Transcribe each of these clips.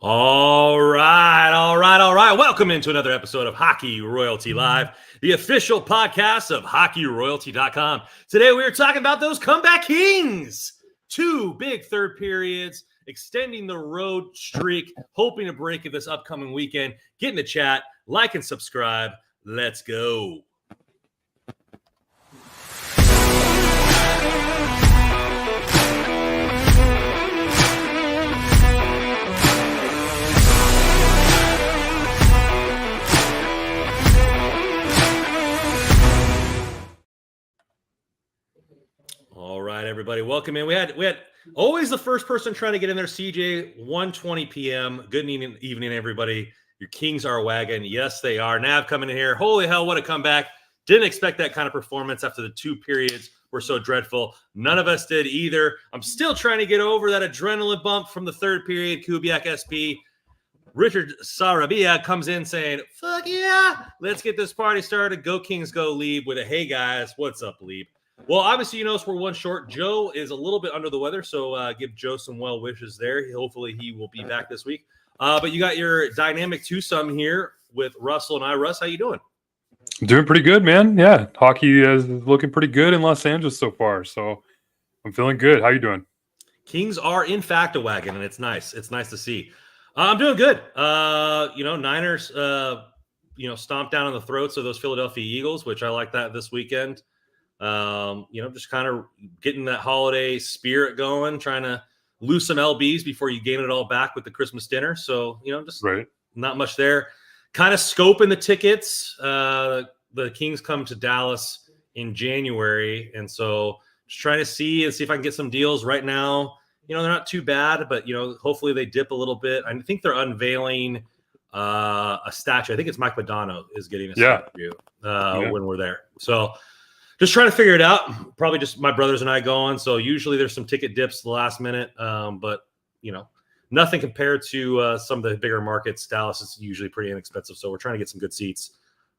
All right. Welcome into another episode of Hockey Royalty Live, the official podcast of hockeyroyalty.com. Today we are talking about those comeback kings. 2 big third periods, extending the road streak, hoping to break it this upcoming weekend. Get in the chat, like and subscribe. Let's go. All right, everybody, welcome in. We had always the first person trying to get in there, CJ, 1:20 p.m. Good evening, everybody. Your Kings are wagon. Yes, they are. Nav coming in here. Holy hell, what a comeback. Didn't expect that kind of performance after the 2 periods were so dreadful. None of us did either. I'm still trying to get over that adrenaline bump from the third period. Kubiak SP. Richard Sarabia comes in saying, fuck yeah, let's get this party started. Go Kings, go Lieb with a hey guys, what's up, Lieb? Well, obviously, you notice we're one short. Joe is a little bit under the weather, so give Joe some well wishes there. Hopefully, he will be back this week. But you got your dynamic twosome here with Russell and I. Russ, how you doing? I'm doing pretty good, man. Yeah, hockey is looking pretty good in Los Angeles so far, so I'm feeling good. How you doing? Kings are, in fact, a wagon, and it's nice. It's nice to see. I'm doing good. Niners, stomped down on the throats of those Philadelphia Eagles, which I like that this weekend. Just kind of getting that holiday spirit going, trying to lose some LBs before you gain it all back with the Christmas dinner. So, just right. Not much there. Kind of scoping the tickets. The Kings come to Dallas in January. And so just trying to see if I can get some deals right now. They're not too bad, but, hopefully they dip a little bit. I think they're unveiling a statue. I think it's Mike Modano is getting a statue when we're there. So just trying to figure it out. Probably just my brothers and I going. So usually there's some ticket dips the last minute, but nothing compared to some of the bigger markets. Dallas is usually pretty inexpensive, so we're trying to get some good seats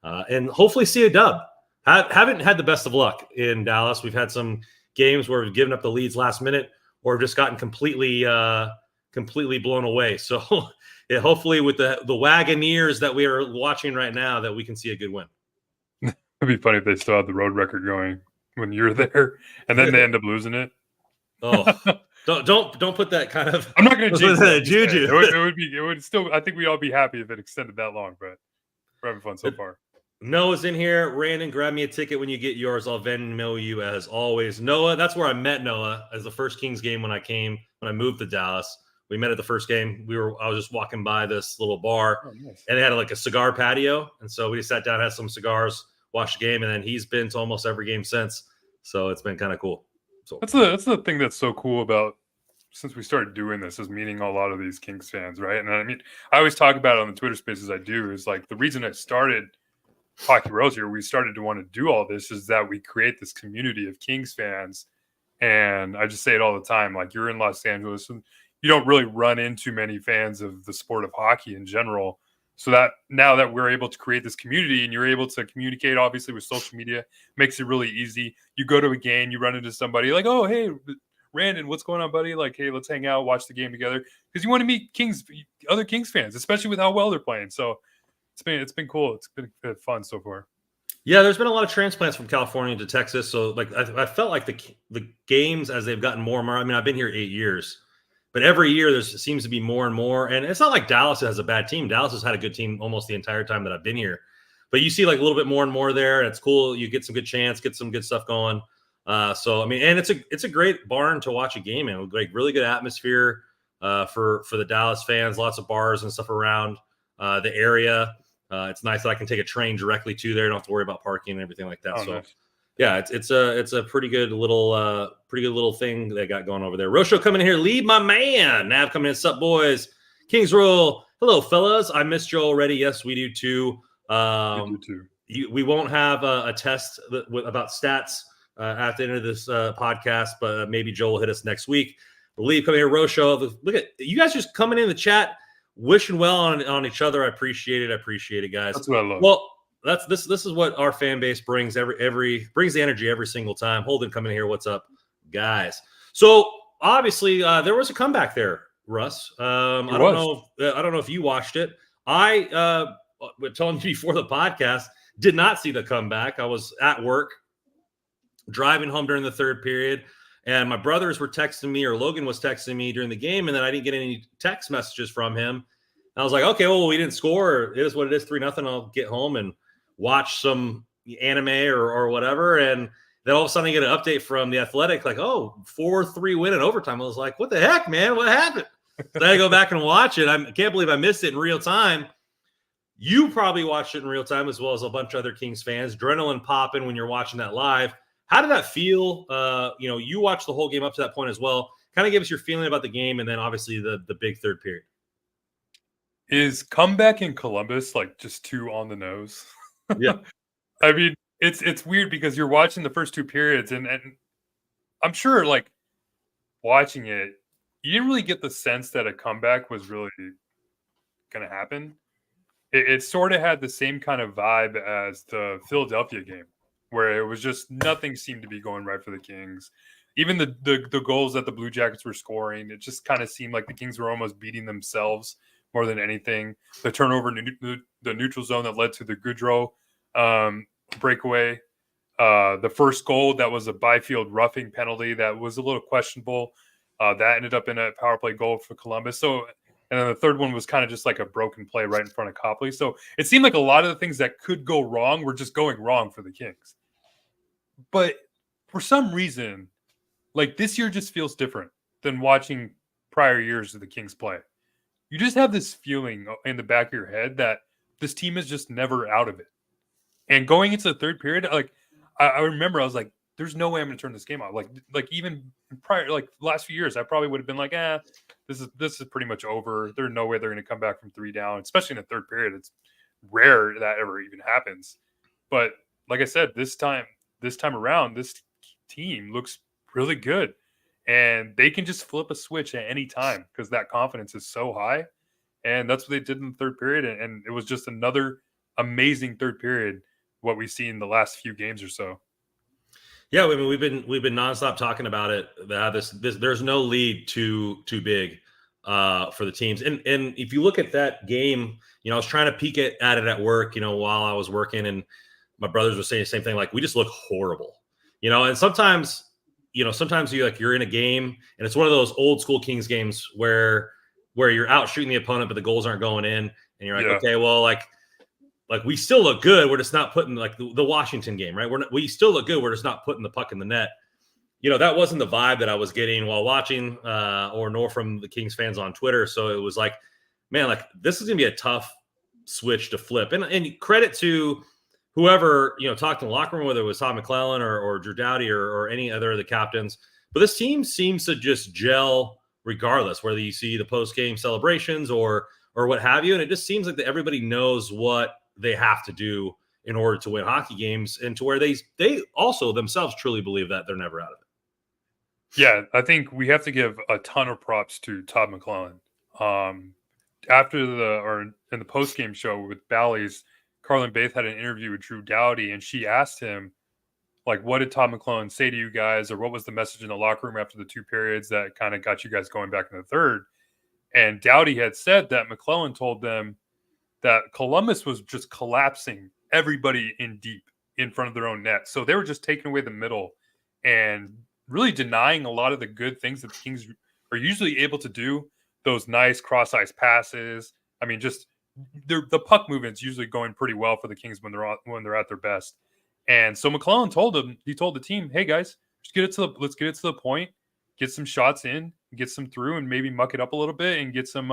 and hopefully see a dub. Haven't had the best of luck in Dallas. We've had some games where we've given up the leads last minute, or have just gotten completely blown away. So hopefully with the Wagoneers that we are watching right now, that we can see a good win. It'd be funny if they still had the road record going when you're there, and then they end up losing it. Oh, don't put that kind of. I'm not going to jinx that juju. It would still. I think we'd all be happy if it extended that long, but we're having fun so far. Noah's in here. Randon, grab me a ticket when you get yours. I'll Venmo you as always. Noah, that's where I met Noah as the first Kings game when I moved to Dallas. We met at the first game. I was just walking by this little bar, nice. And they had like a cigar patio, and so we just sat down, had some cigars, watched the game, and then he's been to almost every game since. So it's been kind of cool. So that's the thing that's so cool about since we started doing this, is meeting a lot of these Kings fans, right? And I mean, I always talk about it on the Twitter Spaces I do, is like the reason I started Hockey Royals here, we started to want to do all this, is that we create this community of Kings fans. And I just say it all the time, like, you're in Los Angeles and you don't really run into many fans of the sport of hockey in general. So that now that we're able to create this community and you're able to communicate, obviously, with social media, makes it really easy. You go to a game, you run into somebody like, oh, hey, Randon, what's going on, buddy? Like, hey, let's hang out, watch the game together. Because you want to meet other Kings fans, especially with how well they're playing. So it's been cool. It's been fun so far. Yeah, there's been a lot of transplants from California to Texas. So like I felt like the games, as they've gotten more and more. I mean, I've been here 8 years, but every year there seems to be more and more. And it's not like Dallas has a bad team. Dallas has had a good team almost the entire time that I've been here. But you see like a little bit more and more there, and it's cool. You get some good chance, get some good stuff going. So I mean, and it's a great barn to watch a game in. Like really good atmosphere for the Dallas fans. Lots of bars and stuff around the area. It's nice that I can take a train directly to there. Don't have to worry about parking and everything like that. Oh, so, nice. Yeah, it's a pretty good little thing they got going over there. Rosho coming in here, lead my man. Nav coming in, sup boys. Kings roll. Hello, fellas. I missed you already. Yes, we do too. We do too. We won't have a test about stats at the end of this podcast, but maybe Joel will hit us next week. Leave coming here, Rosho. Look at you guys just coming in the chat. Wishing well on each other. I appreciate it, guys. That's what I love. Well, this is what our fan base brings brings the energy every single time. Holden coming here. What's up, guys? So obviously there was a comeback there, Russ. It was. I don't know if you watched it. I telling you before the podcast, did not see the comeback. I was at work driving home during the third period, and my brothers were texting me, or Logan was texting me during the game, and then I didn't get any text messages from him. And I was like, okay, well, we didn't score. It is what it is, 3-0. I'll get home and watch some anime or whatever. And then all of a sudden I get an update from The Athletic, like, oh, 4-3 win in overtime. I was like, what the heck, man? What happened? So I go back and watch it. I can't believe I missed it in real time. You probably watched it in real time, as well as a bunch of other Kings fans. Adrenaline popping when you're watching that live. How did that feel? You watched the whole game up to that point as well. Kind of give us your feeling about the game, and then obviously the big third period. Is comeback in Columbus like just too on the nose? Yeah. I mean, it's weird because you're watching the first two periods, and I'm sure, like, watching it, you didn't really get the sense that a comeback was really going to happen. It sort of had the same kind of vibe as the Philadelphia game, where it was just nothing seemed to be going right for the Kings. Even the goals that the Blue Jackets were scoring, it just kind of seemed like the Kings were almost beating themselves more than anything. The turnover in the neutral zone that led to the Goudreau breakaway, the first goal that was a Byfield roughing penalty that was a little questionable. That ended up in a power play goal for Columbus. So, and then the third one was kind of just like a broken play right in front of Copley. So it seemed like a lot of the things that could go wrong were just going wrong for the Kings. But for some reason, like, this year just feels different than watching prior years of the Kings play. You just have this feeling in the back of your head that this team is just never out of it. And going into the third period, like, I remember I was like, there's no way I'm going to turn this game off. Like even prior, like, last few years, I probably would have been like, this is pretty much over. There's no way they're going to come back from 3 down, especially in the third period. It's rare that ever even happens. But like I said, this time around, this team looks really good, and they can just flip a switch at any time because that confidence is so high. And that's what they did in the third period. And it was just another amazing third period, what we've seen the last few games or so. Yeah, I mean, we've been nonstop talking about it. This there's no lead too big for the teams. And if you look at that game, I was trying to peek at it at work, while I was working, and my brothers were saying the same thing. Like, we just look horrible, And sometimes you're in a game, and it's one of those old school Kings games where you're out shooting the opponent, but the goals aren't going in, and you're like, okay, well, like we still look good. We're just not putting, like, the Washington game, right? We still look good. We're just not putting the puck in the net. That wasn't the vibe that I was getting while watching, nor from the Kings fans on Twitter. So it was like, man, like, this is gonna be a tough switch to flip. And credit to whoever talked in the locker room, whether it was Todd McClellan or Drew Doughty or any other of the captains. But this team seems to just gel regardless, whether you see the post game celebrations or what have you. And it just seems like that everybody knows what they have to do in order to win hockey games, and to where they also themselves truly believe that they're never out of it. Yeah, I think we have to give a ton of props to Todd McClellan. After in the post game show with Bally's, Carlin Baith had an interview with Drew Doughty, and she asked him, like, what did Todd McClellan say to you guys, or what was the message in the locker room after the 2 periods that kind of got you guys going back in the third? And Doughty had said that McClellan told them that Columbus was just collapsing everybody in deep in front of their own net. So they were just taking away the middle and really denying a lot of the good things that the Kings are usually able to do. Those nice cross-ice passes. I mean, just the puck movement's usually going pretty well for the Kings when they're at their best. And so McClellan told the team, hey guys, let's get it to the point, get some shots in, get some through, and maybe muck it up a little bit and get some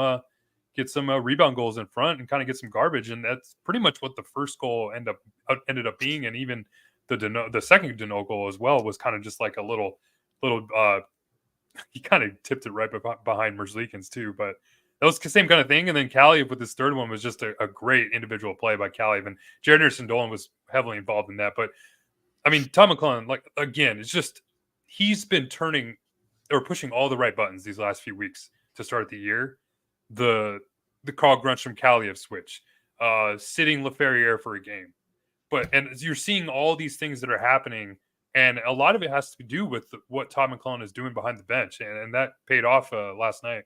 rebound goals in front and kind of get some garbage. And that's pretty much what the first goal ended up being. And even the second Danault goal as well was kind of just like a little he kind of tipped it right behind Merzlikins too, but that was the same kind of thing. And then Kaliev with this third one was just a great individual play by Kaliev, and Jared Anderson-Dolan was heavily involved in that. But I mean, Tom McClellan, like, again, it's just, he's been turning or pushing all the right buttons these last few weeks to start the year. The Carl Grunstrom Kaliev switch, sitting LaFerriere for a game. And you're seeing all these things that are happening, and a lot of it has to do with what Todd McClellan is doing behind the bench, and that paid off last night.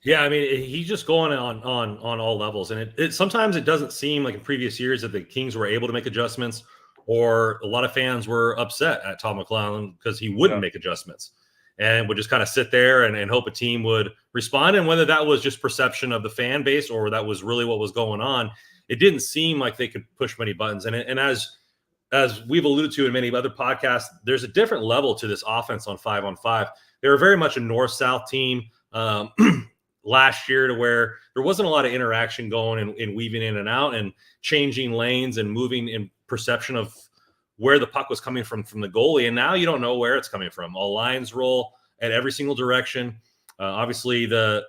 Yeah, I mean, he's just going on all levels, and it sometimes it doesn't seem like in previous years that the Kings were able to make adjustments, or a lot of fans were upset at Tom McClellan because he wouldn't make adjustments and would just kind of sit there and hope a team would respond. And whether that was just perception of the fan base or that was really what was going on, it didn't seem like they could push many buttons. And as we've alluded to in many other podcasts, there's a different level to this offense on 5-on-5. They were very much a north-south team. Last year, to where there wasn't a lot of interaction going and weaving in and out and changing lanes and moving in perception of where the puck was coming from the goalie. And now you don't know where it's coming from. All lines roll at every single direction. Obviously, the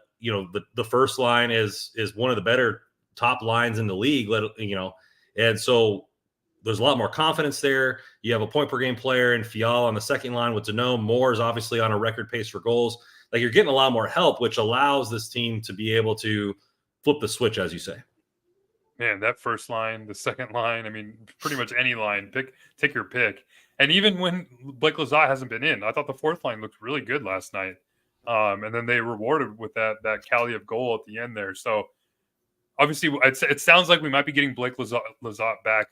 first line is one of the better top lines in the league. And so there's a lot more confidence there. You have a point per game player in Fiala on the second line with Deneau. Moore is obviously on a record pace for goals. Like, you're getting a lot more help, which allows this team to be able to flip the switch, as you say. Man, that first line, the second line, I mean, pretty much any line, take your pick. And even when Blake Lizotte hasn't been in, I thought the fourth line looked really good last night. And then they rewarded with that Kaliev goal at the end there. So obviously, it sounds like we might be getting Blake Lizotte back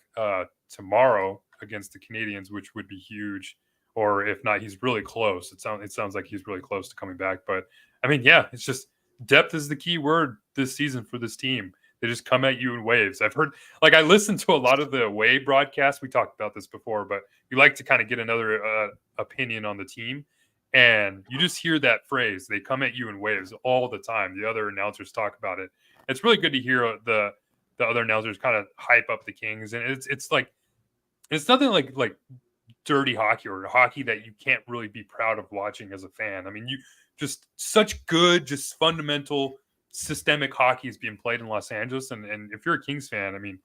tomorrow against the Canadiens, which would be huge. Or if not, he's really close. It sounds like he's really close to coming back. But I mean, yeah, it's just depth is the key word this season for this team. They just come at you in waves. I've heard, like, I listened to a lot of the away broadcasts. We talked about this before, but you like to kind of get another opinion on the team. And you just hear that phrase, they come at you in waves all the time. The other announcers talk about it. It's really good to hear the other announcers kind of hype up the Kings. And it's like, it's nothing like dirty hockey or hockey that you can't really be proud of watching as a fan. I mean, you just such good, just fundamental systemic hockey is being played in Los Angeles. And if you're a Kings fan, I mean,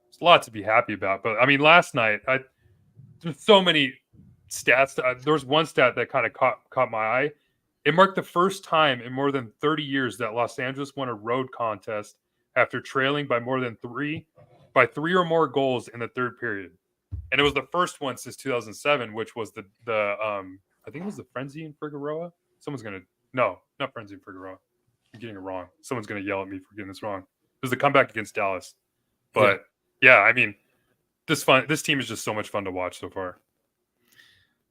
there's a lot to be happy about. But I mean, last night, there's so many stats. There was one stat that kind of caught my eye. It marked the first time in more than 30 years that Los Angeles won a road contest after trailing by three or more goals in the third period. And it was the first one since 2007, which was the I think it was the Frenzy in Figueroa. No, not Frenzy in Figueroa. I'm getting it wrong. Someone's going to yell at me for getting this wrong. It was the comeback against Dallas. But yeah, I mean, this team is just so much fun to watch so far.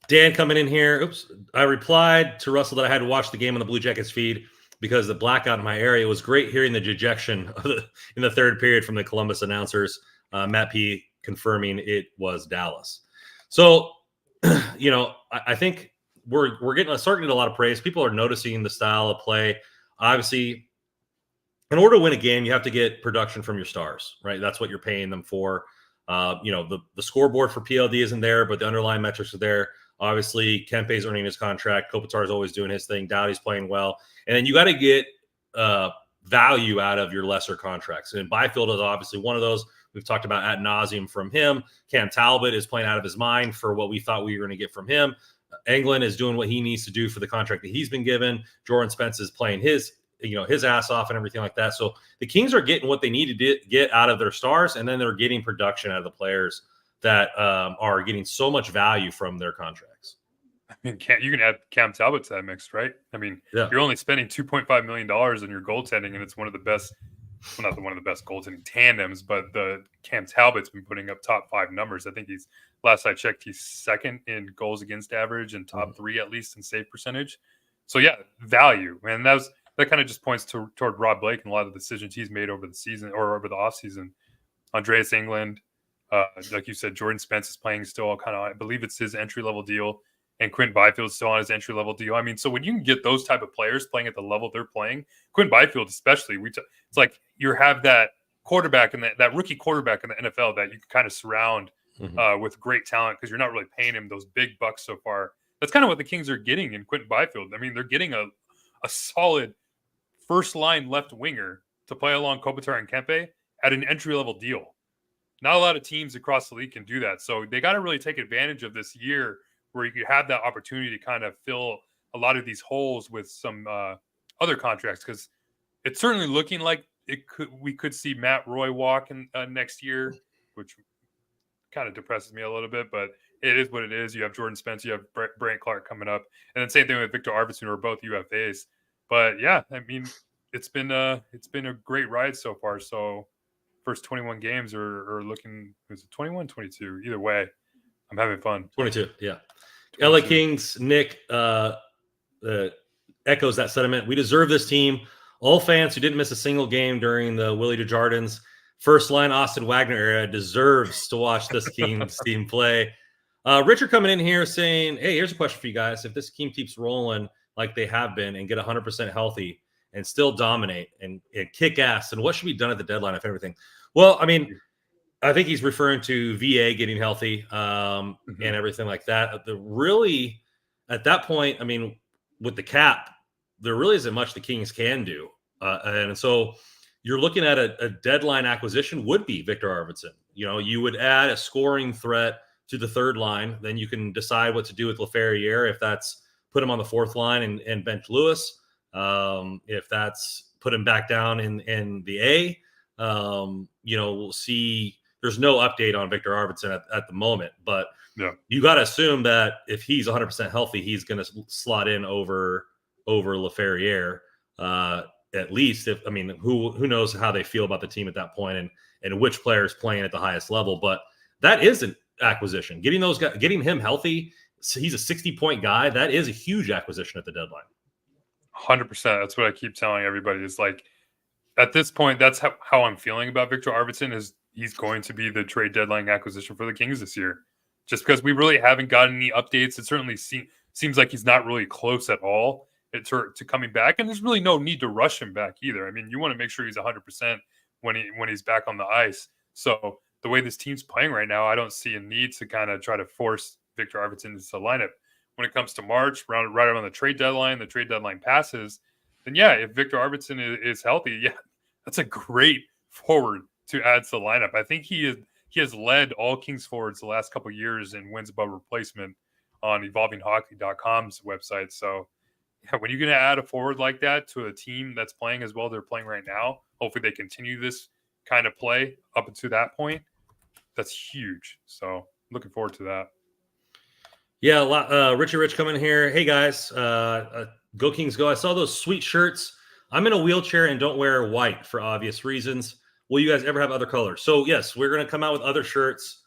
Dan coming in here. Oops. I replied to Russell that I had to watch the game on the Blue Jackets feed because the blackout in my area. It was great hearing the dejection in the third period from the Columbus announcers. Matt P. confirming it was Dallas. So, I think we're starting to get a lot of praise. People are noticing the style of play. Obviously, in order to win a game, you have to get production from your stars, right? That's what you're paying them for. The scoreboard for PLD isn't there, but the underlying metrics are there. Obviously, Kempe's earning his contract. Kopitar is always doing his thing. Doughty's playing well. And then you got to get value out of your lesser contracts. And Byfield is obviously one of those. We've talked about ad nauseum from him. Cam Talbot is playing out of his mind for what we thought we were going to get from him. Englund is doing what he needs to do for the contract that he's been given. Jordan Spence is playing his ass off and everything like that. So the Kings are getting what they need to get out of their stars, and then they're getting production out of the players that are getting so much value from their contracts. I mean, you can add Cam Talbot to that mix, right? I mean, You're only spending $2.5 million on your goaltending, and it's one of the best. Well, not one of the best goaltending tandems, but the Cam Talbot's been putting up top 5 numbers. I think last I checked, he's second in goals against average and top 3 at least in save percentage. So yeah, value, man. That kind of just points toward Rob Blake and a lot of the decisions he's made over the season or over the offseason. Andreas Englund, like you said, Jordan Spence is playing still kind of, I believe it's his entry-level deal, and Quinn Byfield's still on his entry-level deal. I mean, so when you can get those type of players playing at the level they're playing, Quinn Byfield especially, it's like you have that quarterback and that rookie quarterback in the NFL that you can kind of surround with great talent because you're not really paying him those big bucks so far. That's kind of what the Kings are getting in Quentin Byfield. I mean, they're getting a solid first-line left winger to play along Kopitar and Kempe at an entry-level deal. Not a lot of teams across the league can do that. So they got to really take advantage of this year where you have that opportunity to kind of fill a lot of these holes with some other contracts, because it's certainly looking like we could see Matt Roy walk in next year, which kind of depresses me a little bit, but it is what it is. You have Jordan Spence, you have Brant Clark coming up, and then same thing with Victor Arvidsson, who are both UFAs. But yeah, I mean, it's been a great ride so far. So first 21 games are looking, was it 21, 22? Either way, I'm having fun. 22, yeah. 22. LA Kings, Nick echoes that sentiment. We deserve this team. All fans who didn't miss a single game during the Willie Desjardins first line Austin Wagner era deserves to watch this Kings team play. Richard coming in here saying, hey, here's a question for you guys. If this team keeps rolling like they have been and get 100% healthy and still dominate and kick ass, and what should be done at the deadline, if everything? Well, I mean, I think he's referring to VA getting healthy and everything like that. Really, at that point, I mean, with the cap, there really isn't much the Kings can do. And so you're looking at a deadline acquisition would be Victor Arvidsson. You know, you would add a scoring threat to the third line. Then you can decide what to do with Laferriere, if that's put him on the fourth line and bench Lewis. If that's put him back down in the A. You know, we'll see. There's no update on Victor Arvidsson at the moment, but you got to assume that if he's 100% healthy, he's going to slot in over Laferriere, at least. If I mean, who knows how they feel about the team at that point and which player is playing at the highest level. But that is an acquisition. Getting those guys, getting him healthy. So he's a 60-point guy. That is a huge acquisition at the deadline. 100%. That's what I keep telling everybody. Is like, at this point, that's how I'm feeling about Victor Arvidsson. Is he's going to be the trade deadline acquisition for the Kings this year, just because we really haven't gotten any updates. It certainly seems like he's not really close at all to coming back, and there's really no need to rush him back either. I mean, you want to make sure he's 100% when he's back on the ice. So the way this team's playing right now, I don't see a need to kind of try to force Victor Arvidsson into the lineup. When it comes to March, right around the trade deadline passes, then yeah, if Victor Arvidsson is healthy, yeah, that's a great forward to add to the lineup. I think he has led all Kings forwards the last couple of years in wins above replacement on evolvinghockey.com's website. So yeah, when you're going to add a forward like that to a team that's playing as well they're playing right now, hopefully they continue this kind of play up until that point. That's huge. So looking forward to that. Yeah, Richie Rich coming here. Hey guys, go Kings go! I saw those sweet shirts. I'm in a wheelchair and don't wear white for obvious reasons. Will you guys ever have other colors? So yes, we're going to come out with other shirts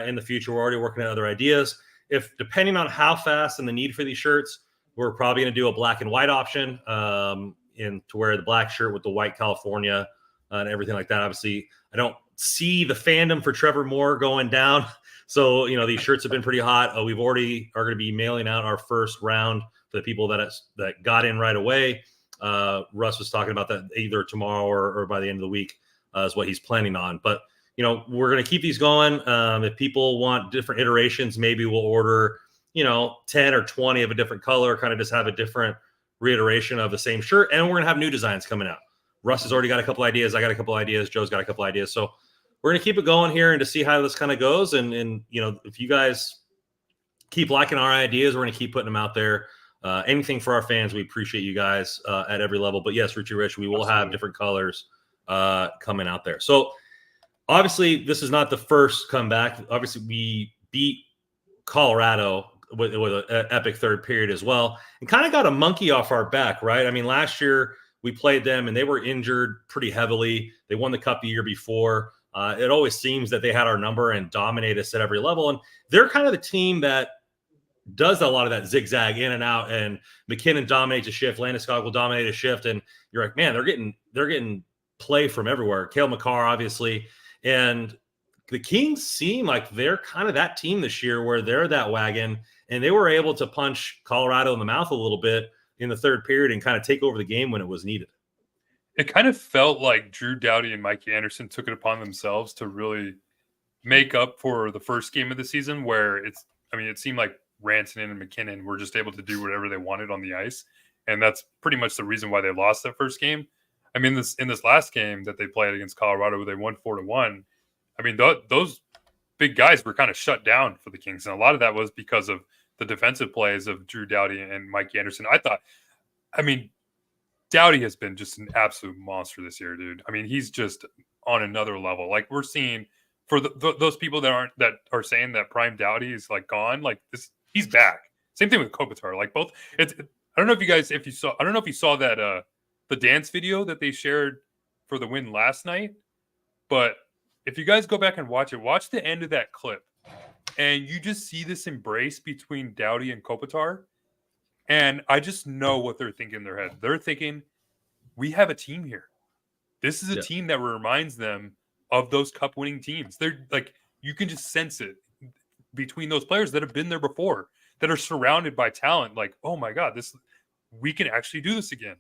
in the future. We're already working on other ideas. If depending on how fast and the need for these shirts, we're probably going to do a black and white option to wear the black shirt with the white California and everything like that. Obviously, I don't see the fandom for Trevor Moore going down. So, you know, these shirts have been pretty hot. We've already are going to be mailing out our first round for the people that got in right away. Russ was talking about that either tomorrow or by the end of the week is what he's planning on. But, you know, we're going to keep these going. If people want different iterations, maybe we'll order, 10 or 20 of a different color, kind of just have a different reiteration of the same shirt. And we're going to have new designs coming out. Russ has already got a couple ideas. I got a couple ideas. Joe's got a couple ideas. So we're going to keep it going here and to see how this kind of goes. And if you guys keep liking our ideas, we're going to keep putting them out there. Anything for our fans, we appreciate you guys at every level. But yes, Richie Rich, we will have different colors coming out there. So obviously, this is not the first comeback. Obviously, we beat Colorado with an epic third period as well and kind of got a monkey off our back, right? I mean, last year we played them and they were injured pretty heavily. They won the cup the year before. It always seems that they had our number and dominate us at every level. And they're kind of the team that does a lot of that zigzag in and out, and McKinnon dominates a shift. Landeskog will dominate a shift. And you're like, man, they're getting play from everywhere. Cale Makar, obviously. And the Kings seem like they're kind of that team this year where they're that wagon, and they were able to punch Colorado in the mouth a little bit in the third period and kind of take over the game when it was needed. It kind of felt like Drew Doughty and Mikey Anderson took it upon themselves to really make up for the first game of the season where it seemed like Rantanen and McKinnon were just able to do whatever they wanted on the ice. And that's pretty much the reason why they lost that first game. I mean, in this last game that they played against Colorado, where they won 4-1, I mean, those big guys were kind of shut down for the Kings. And a lot of that was because of the defensive plays of Drew Doughty and Mikey Anderson. Doughty has been just an absolute monster this year, dude. I mean, he's just on another level. Like, we're seeing for those people that are saying that Prime Doughty is like gone, like this, he's back. Same thing with Kopitar. Like both, I don't know if you saw that the dance video that they shared for the win last night. But if you guys go back and watch it, watch the end of that clip. And you just see this embrace between Doughty and Kopitar. And I just know what they're thinking in their head. They're thinking, we have a team here. This is a team that reminds them of those cup winning teams. They're like, you can just sense it between those players that have been there before, that are surrounded by talent. Like, oh my God, we can actually do this again.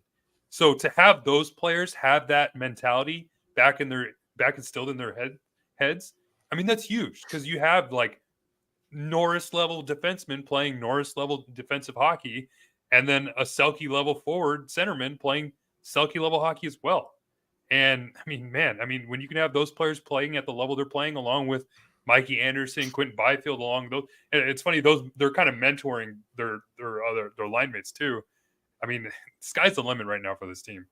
So to have those players have that mentality back instilled in their heads, I mean, that's huge, because you have like Norris level defensemen playing Norris level defensive hockey, and then a Selke level forward centerman playing Selke level hockey as well. And I mean, man, when you can have those players playing at the level they're playing, along with Mikey Anderson, Quentin Byfield, along those, and it's funny, they're kind of mentoring their line mates too. I mean, sky's the limit right now for this team.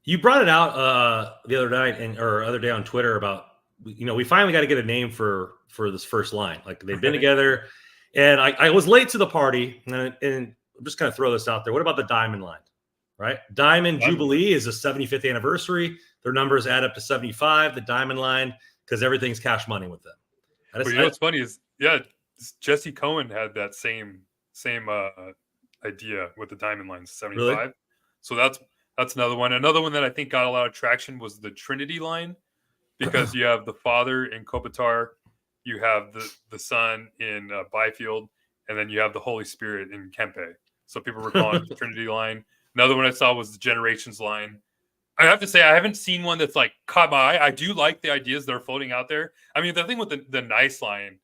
You brought it out the other night or other day on Twitter about, we finally got to get a name for this first line. Like, they've been together, and I was late to the party, and I'm just going to throw this out there. What about the Diamond line? Right? Diamond Jubilee is the 75th anniversary. Their numbers add up to 75. The Diamond line, because everything's cash money with them. But you know what's funny is, Jesse Cohen had that same idea with the Diamond line, 75. Really? So that's another one. Another one that I think got a lot of traction was the Trinity line, because you have the father in Kopitar, you have the son in Byfield, and then you have the Holy Spirit in Kempe. So people were calling it the Trinity line. Another one I saw was the Generations line. I have to say, I haven't seen one that's like caught my eye. I do like the ideas that are floating out there. I mean, the thing with the nice line,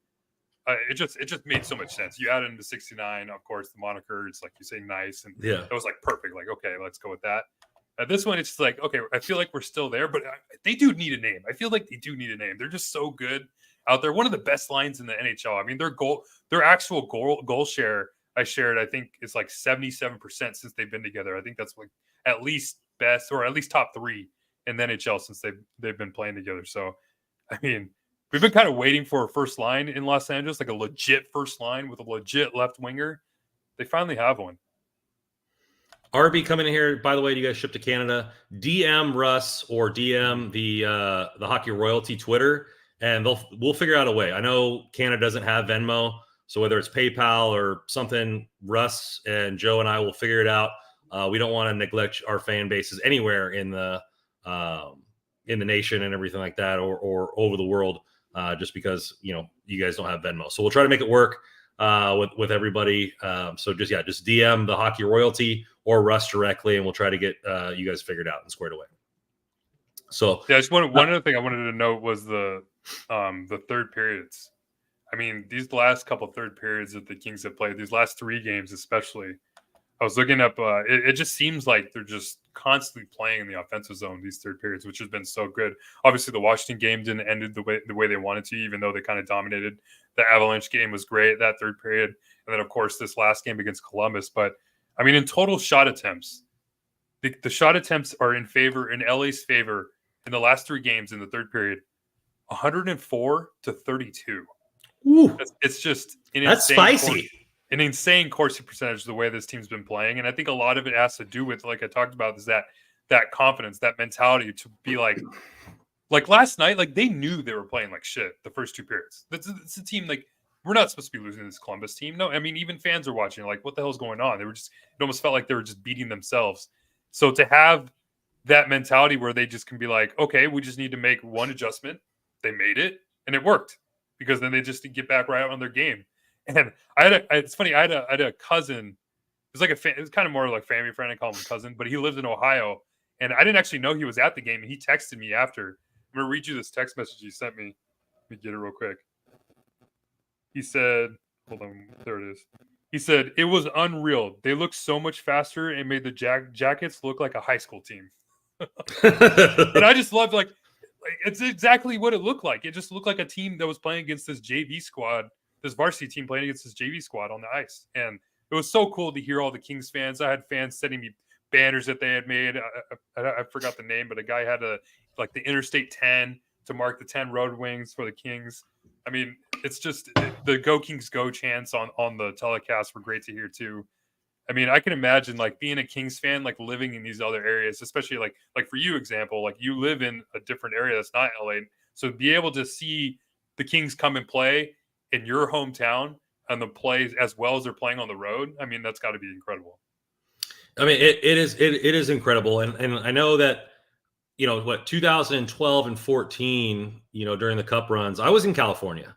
it just made so much sense. You added in the 69, of course, the moniker. It's like you say nice, and that was like perfect. Like, okay, let's go with that. This one, it's just like, okay, I feel like we're still there, but they do need a name. I feel like they do need a name. They're just so good out there. One of the best lines in the NHL. I mean, their actual goal share, I think it's like 77% since they've been together. I think that's like at least best, or at least top 3 in the NHL since they've been playing together. So, I mean, we've been kind of waiting for a first line in Los Angeles, like a legit first line with a legit left winger. They finally have one. RB coming in here. By the way, do you guys ship to Canada? DM Russ or DM the Hockey Royalty Twitter, and we'll figure out a way. I know Canada doesn't have Venmo, so whether it's PayPal or something, Russ and Joe and I will figure it out. We don't want to neglect our fan bases anywhere in the nation and everything like that, or over the world, just because you guys don't have Venmo. So we'll try to make it work with everybody. So just DM the Hockey Royalty or Russ directly, and we'll try to get you guys figured out and squared away. So one other thing I wanted to note was the third periods. I mean, these last couple third periods that the Kings have played, these last 3 games especially, I was looking up. It just seems like they're just constantly playing in the offensive zone these third periods, which has been so good. Obviously, the Washington game didn't end the way they wanted to, even though they kind of dominated. The Avalanche game was great, that third period, and then of course this last game against Columbus. But I mean, in total shot attempts, the shot attempts are in LA's favor in the last 3 games in the third period, 104 to 32. Ooh, it's just that's spicy. An insane Corsi percentage the way this team's been playing. And I think a lot of it has to do with, like I talked about, is that confidence, that mentality to be like last night, like they knew they were playing like shit the first 2 periods. It's a team, like, we're not supposed to be losing this Columbus team. No, I mean, even fans are watching, like, what the hell's going on? It almost felt like they were just beating themselves. So to have that mentality where they just can be like, okay, we just need to make one adjustment. They made it, and it worked, because then they just get back right on their game. And it's funny. I had a cousin. It was kind of more like family friend. I call him a cousin, but he lived in Ohio, and I didn't actually know he was at the game. And he texted me after. I'm gonna read you this text message he sent me. Let me get it real quick. He said, "Hold on, there it is." He said, "It was unreal. They looked so much faster and made the Jackets look like a high school team." And I just loved like it's exactly what it looked like. It just looked like a team that was playing against this JV squad. This varsity team playing against this JV squad on the ice. And it was so cool to hear all the Kings fans. I had fans sending me banners that they had made. I forgot the name, but a guy had the Interstate 10 to mark the 10 Road Wings for the Kings. I mean, it's just the Go Kings Go chants on the telecast were great to hear too. I mean, I can imagine like being a Kings fan, like living in these other areas, especially like for you example, like you live in a different area that's not LA. So be able to see the Kings come and play in your hometown and the plays as well as they're playing on the road. I mean, that's got to be incredible. I mean, it is incredible. And I know that, 2012 and 14, during the cup runs, I was in California.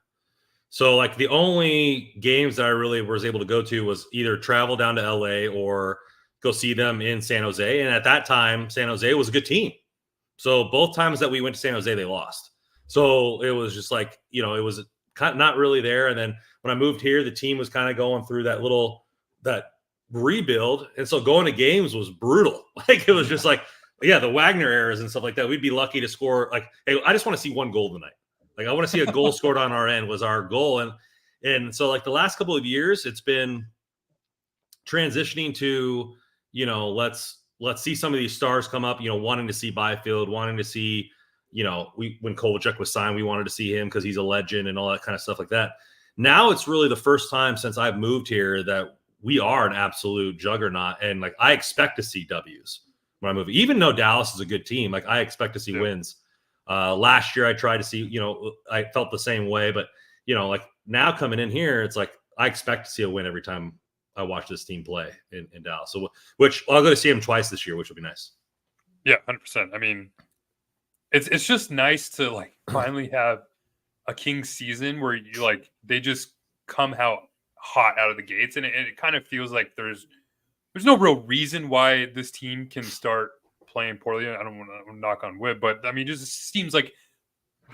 So like the only games that I really was able to go to was either travel down to LA or go see them in San Jose. And at that time, San Jose was a good team. So both times that we went to San Jose, they lost. So it was just like, it was kind of not really there. And then when I moved here, the team was kind of going through that rebuild. And so going to games was brutal. Like it was just like, yeah, the Wagner errors and stuff like that. We'd be lucky to score. Like, hey, I just want to see one goal tonight. Like I want to see a goal scored on our end was our goal. And so like the last couple of years, it's been transitioning to, let's see some of these stars come up, wanting to see Byfield, wanting to see, when Kovalchuk was signed, we wanted to see him because he's a legend and all that kind of stuff like that. Now it's really the first time since I've moved here that we are an absolute juggernaut. And like, I expect to see W's when I move, even though Dallas is a good team. Like I expect to see wins. Last year I tried to see, I felt the same way, but like now coming in here, it's like, I expect to see a win every time I watch this team play in Dallas. So, which I'll go to see them twice this year, which will be nice. Yeah, 100%. I mean, it's just nice to like finally have a Kings season where you like they just come out hot out of the gates, and it kind of feels like there's no real reason why this team can start playing poorly. I don't want to knock on wood, but I mean, it just seems like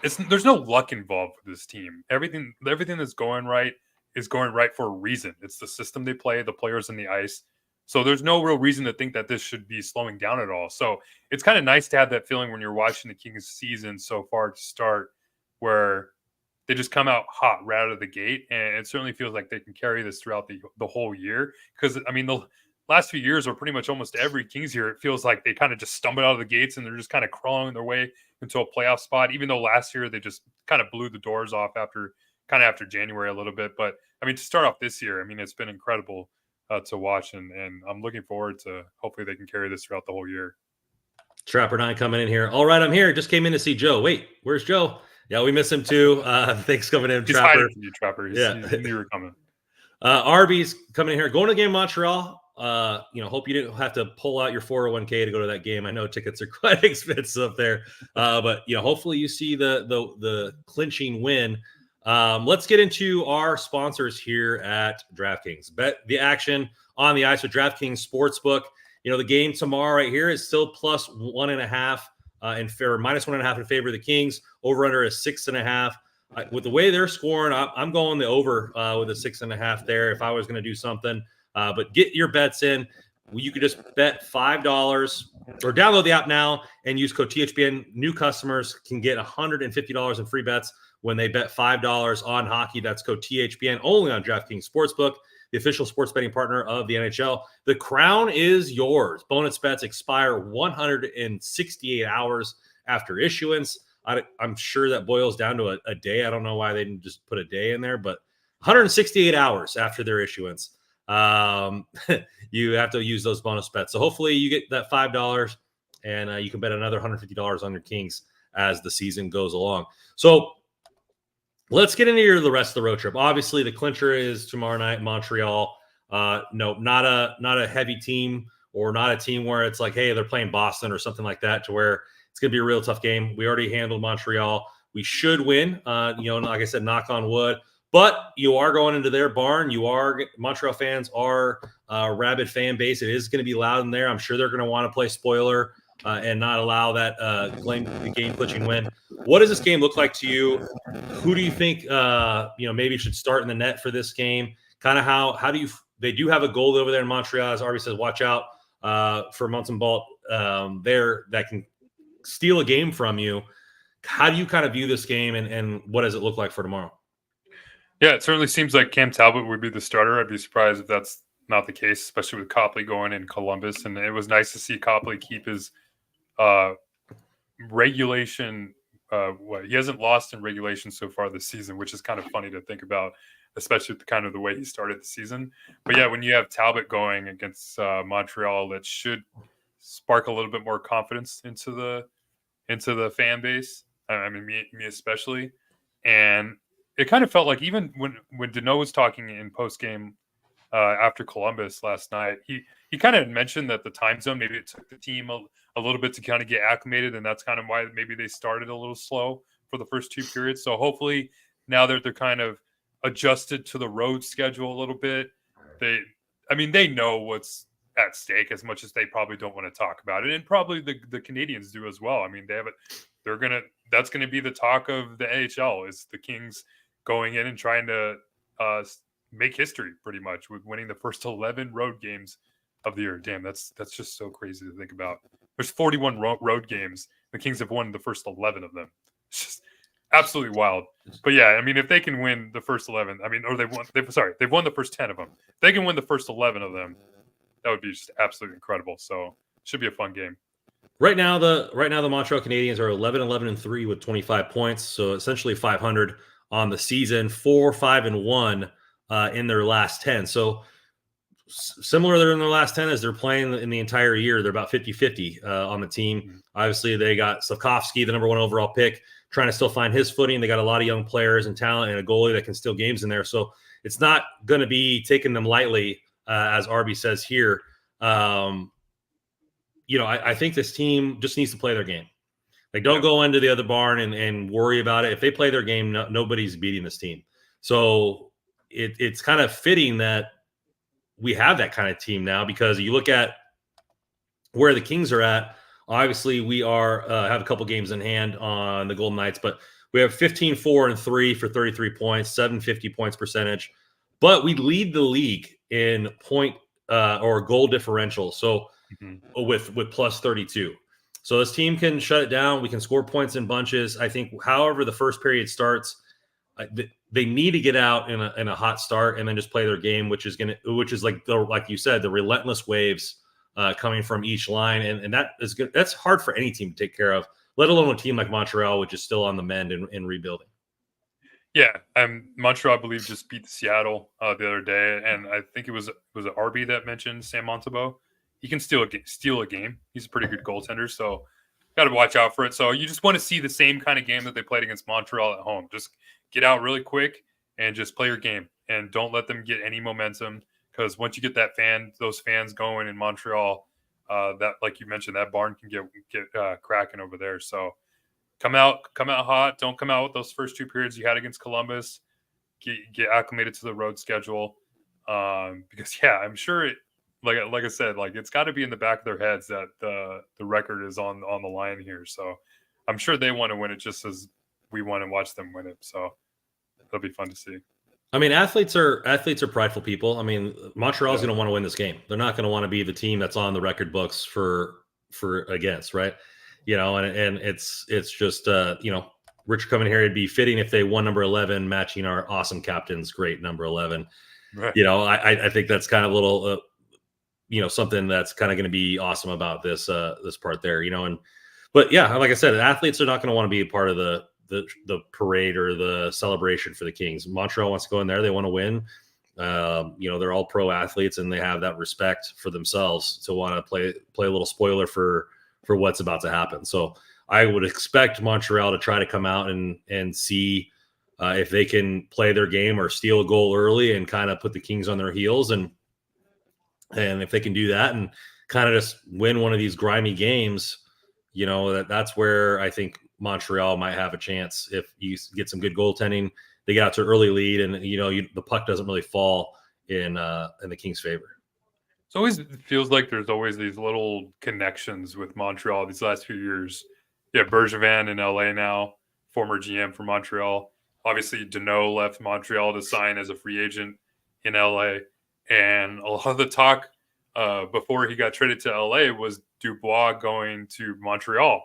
there's no luck involved with this team. Everything that's going right is going right for a reason. It's the system they play, the players on the ice. So there's no real reason to think that this should be slowing down at all. So it's kind of nice to have that feeling when you're watching the Kings season so far to start, where they just come out hot right out of the gate. And it certainly feels like they can carry this throughout the whole year. Because, I mean, the last few years, or pretty much almost every Kings year, it feels like they kind of just stumbled out of the gates and they're just kind of crawling their way into a playoff spot. Even though last year they just kind of blew the doors off after January a little bit. But, I mean, to start off this year, I mean, it's been incredible to watch. And I'm looking forward to hopefully they can carry this throughout the whole year. Trapper 9 coming in here. All right, I'm here. Just came in to see Joe. Wait, where's Joe? Yeah, we miss him too. Thanks coming in, He's Trapper. hiding from you, Trapper. He knew you were coming. Arby's coming in here. Going to the game in Montreal. Hope you didn't have to pull out your 401k to go to that game. I know tickets are quite expensive up there. But hopefully you see the clinching win. Let's get into our sponsors here at DraftKings. Bet the action on the ice with DraftKings Sportsbook. The game tomorrow right here is still plus 1.5 minus 1.5 in favor of the Kings. Over under is 6.5. With the way they're scoring, I'm going the over with a 6.5 there if I was going to do something. But get your bets in. You could just bet $5 or download the app now and use code THPN. New customers can get $150 in free bets when they bet $5 on hockey. That's code THPN only on DraftKings Sportsbook, the official sports betting partner of the NHL. The crown is yours. Bonus bets expire 168 hours after issuance. I'm sure that boils down to a day. I don't know why they didn't just put a day in there, but 168 hours after their issuance. You have to use those bonus bets. So hopefully you get that $5 and you can bet another $150 on your Kings as the season goes along. So let's get into the rest of the road trip. Obviously, the clincher is tomorrow night in Montreal. No, not a heavy team, or not a team where it's like, hey, they're playing Boston or something like that, to where it's going to be a real tough game. We already handled Montreal. We should win. Like I said, knock on wood. But you are going into their barn. Montreal fans are a rabid fan base. It is going to be loud in there. I'm sure they're going to want to play spoiler and not allow that the game clinching win. What does this game look like to you? Who do you think maybe should start in the net for this game? Kind of how do you? They do have a goal over there in Montreal, as Arby says. Watch out for Montembeault there that can steal a game from you. How do you kind of view this game, and what does it look like for tomorrow? Yeah, it certainly seems like Cam Talbot would be the starter. I'd be surprised if that's not the case, especially with Copley going in Columbus. And it was nice to see Copley keep his regulation he hasn't lost in regulation so far this season, which is kind of funny to think about, especially with the way he started the season. But yeah, when you have Talbot going against Montreal, that should spark a little bit more confidence into the fan base. I mean, me especially. And it kind of felt like even when Deneau was talking in post game after Columbus last night, he kind of mentioned that the time zone, maybe it took the team a little bit to kind of get acclimated, and that's kind of why maybe they started a little slow for the first 2 periods. So hopefully now that they're kind of adjusted to the road schedule a little bit, they know what's at stake as much as they probably don't want to talk about it, and probably the Canadians do as well. I mean, that's gonna be the talk of the NHL is the Kings going in and trying to make history pretty much with winning the first 11 road games of the year. Damn, that's just so crazy to think about. There's 41 road games. The Kings have won the first 11 of them. It's just absolutely wild. But yeah, I mean, if they can win the first 11, they've won the first 10 of them. If they can win the first 11 of them, that would be just absolutely incredible. So it should be a fun game. Right now, the Montreal Canadiens are 11-11-3 with 25 points, so essentially 500 on the season. 4-5-1 in their last 10. So similar in their last 10 as they're playing in the entire year. They're about 50-50 on the team. Mm-hmm. Obviously, they got Slavkovsky, the number 1 overall pick, trying to still find his footing. They got a lot of young players and talent and a goalie that can steal games in there. So it's not going to be taking them lightly, as Arby says here. I think this team just needs to play their game. Like, don't go into the other barn and worry about it. If they play their game, nobody's beating this team. So it's kind of fitting that we have that kind of team now, because you look at where the Kings are at. Obviously, we have a couple games in hand on the Golden Knights, but we have 15-4-3 for 33 points, 750 points percentage. But we lead the league in point or goal differential. So with plus 32. So this team can shut it down. We can score points in bunches. I think however the first period starts, they need to get out in a hot start and then just play their game, which is like you said, the relentless waves coming from each line. And that is good. That's hard for any team to take care of, let alone a team like Montreal, which is still on the mend and rebuilding. Yeah, Montreal, I believe, just beat Seattle the other day, and I think it was Arby that mentioned Sam Montembeault. He can steal a game. He's a pretty good goaltender, so got to watch out for it. So you just want to see the same kind of game that they played against Montreal at home. Just get out really quick and just play your game, and don't let them get any momentum, because once you get those fans going in Montreal, that, like you mentioned, that barn can get cracking over there. So come out hot. Don't come out with those first 2 periods you had against Columbus. Get acclimated to the road schedule, because I'm sure it. Like I said, it's got to be in the back of their heads that the record is on the line here. So I'm sure they want to win it just as we want to watch them win it. So it'll be fun to see. I mean, athletes are prideful people. I mean, Montreal's going to want to win this game. They're not going to want to be the team that's on the record books for against, right? And it's just Richard coming here, it'd be fitting if they won number 11, matching our awesome captain's great number 11. Right. I think that's kind of a little. Something that's kind of going to be awesome about this part there, but yeah, like I said, athletes are not going to want to be a part of the parade or the celebration for the Kings. Montreal wants to go in there. They want to win. They're all pro athletes, and they have that respect for themselves to want to play a little spoiler for what's about to happen. So I would expect Montreal to try to come out and see if they can play their game or steal a goal early and kind of put the Kings on their heels. And if they can do that and kind of just win one of these grimy games, that's where I think Montreal might have a chance. If you get some good goaltending, they get out to an early lead, and the puck doesn't really fall in the Kings' favor. It always feels like there's always these little connections with Montreal these last few years. Yeah, Bergevin in LA now, former GM for Montreal. Obviously, Deneau left Montreal to sign as a free agent in LA. And a lot of the talk before he got traded to LA was Dubois going to Montreal.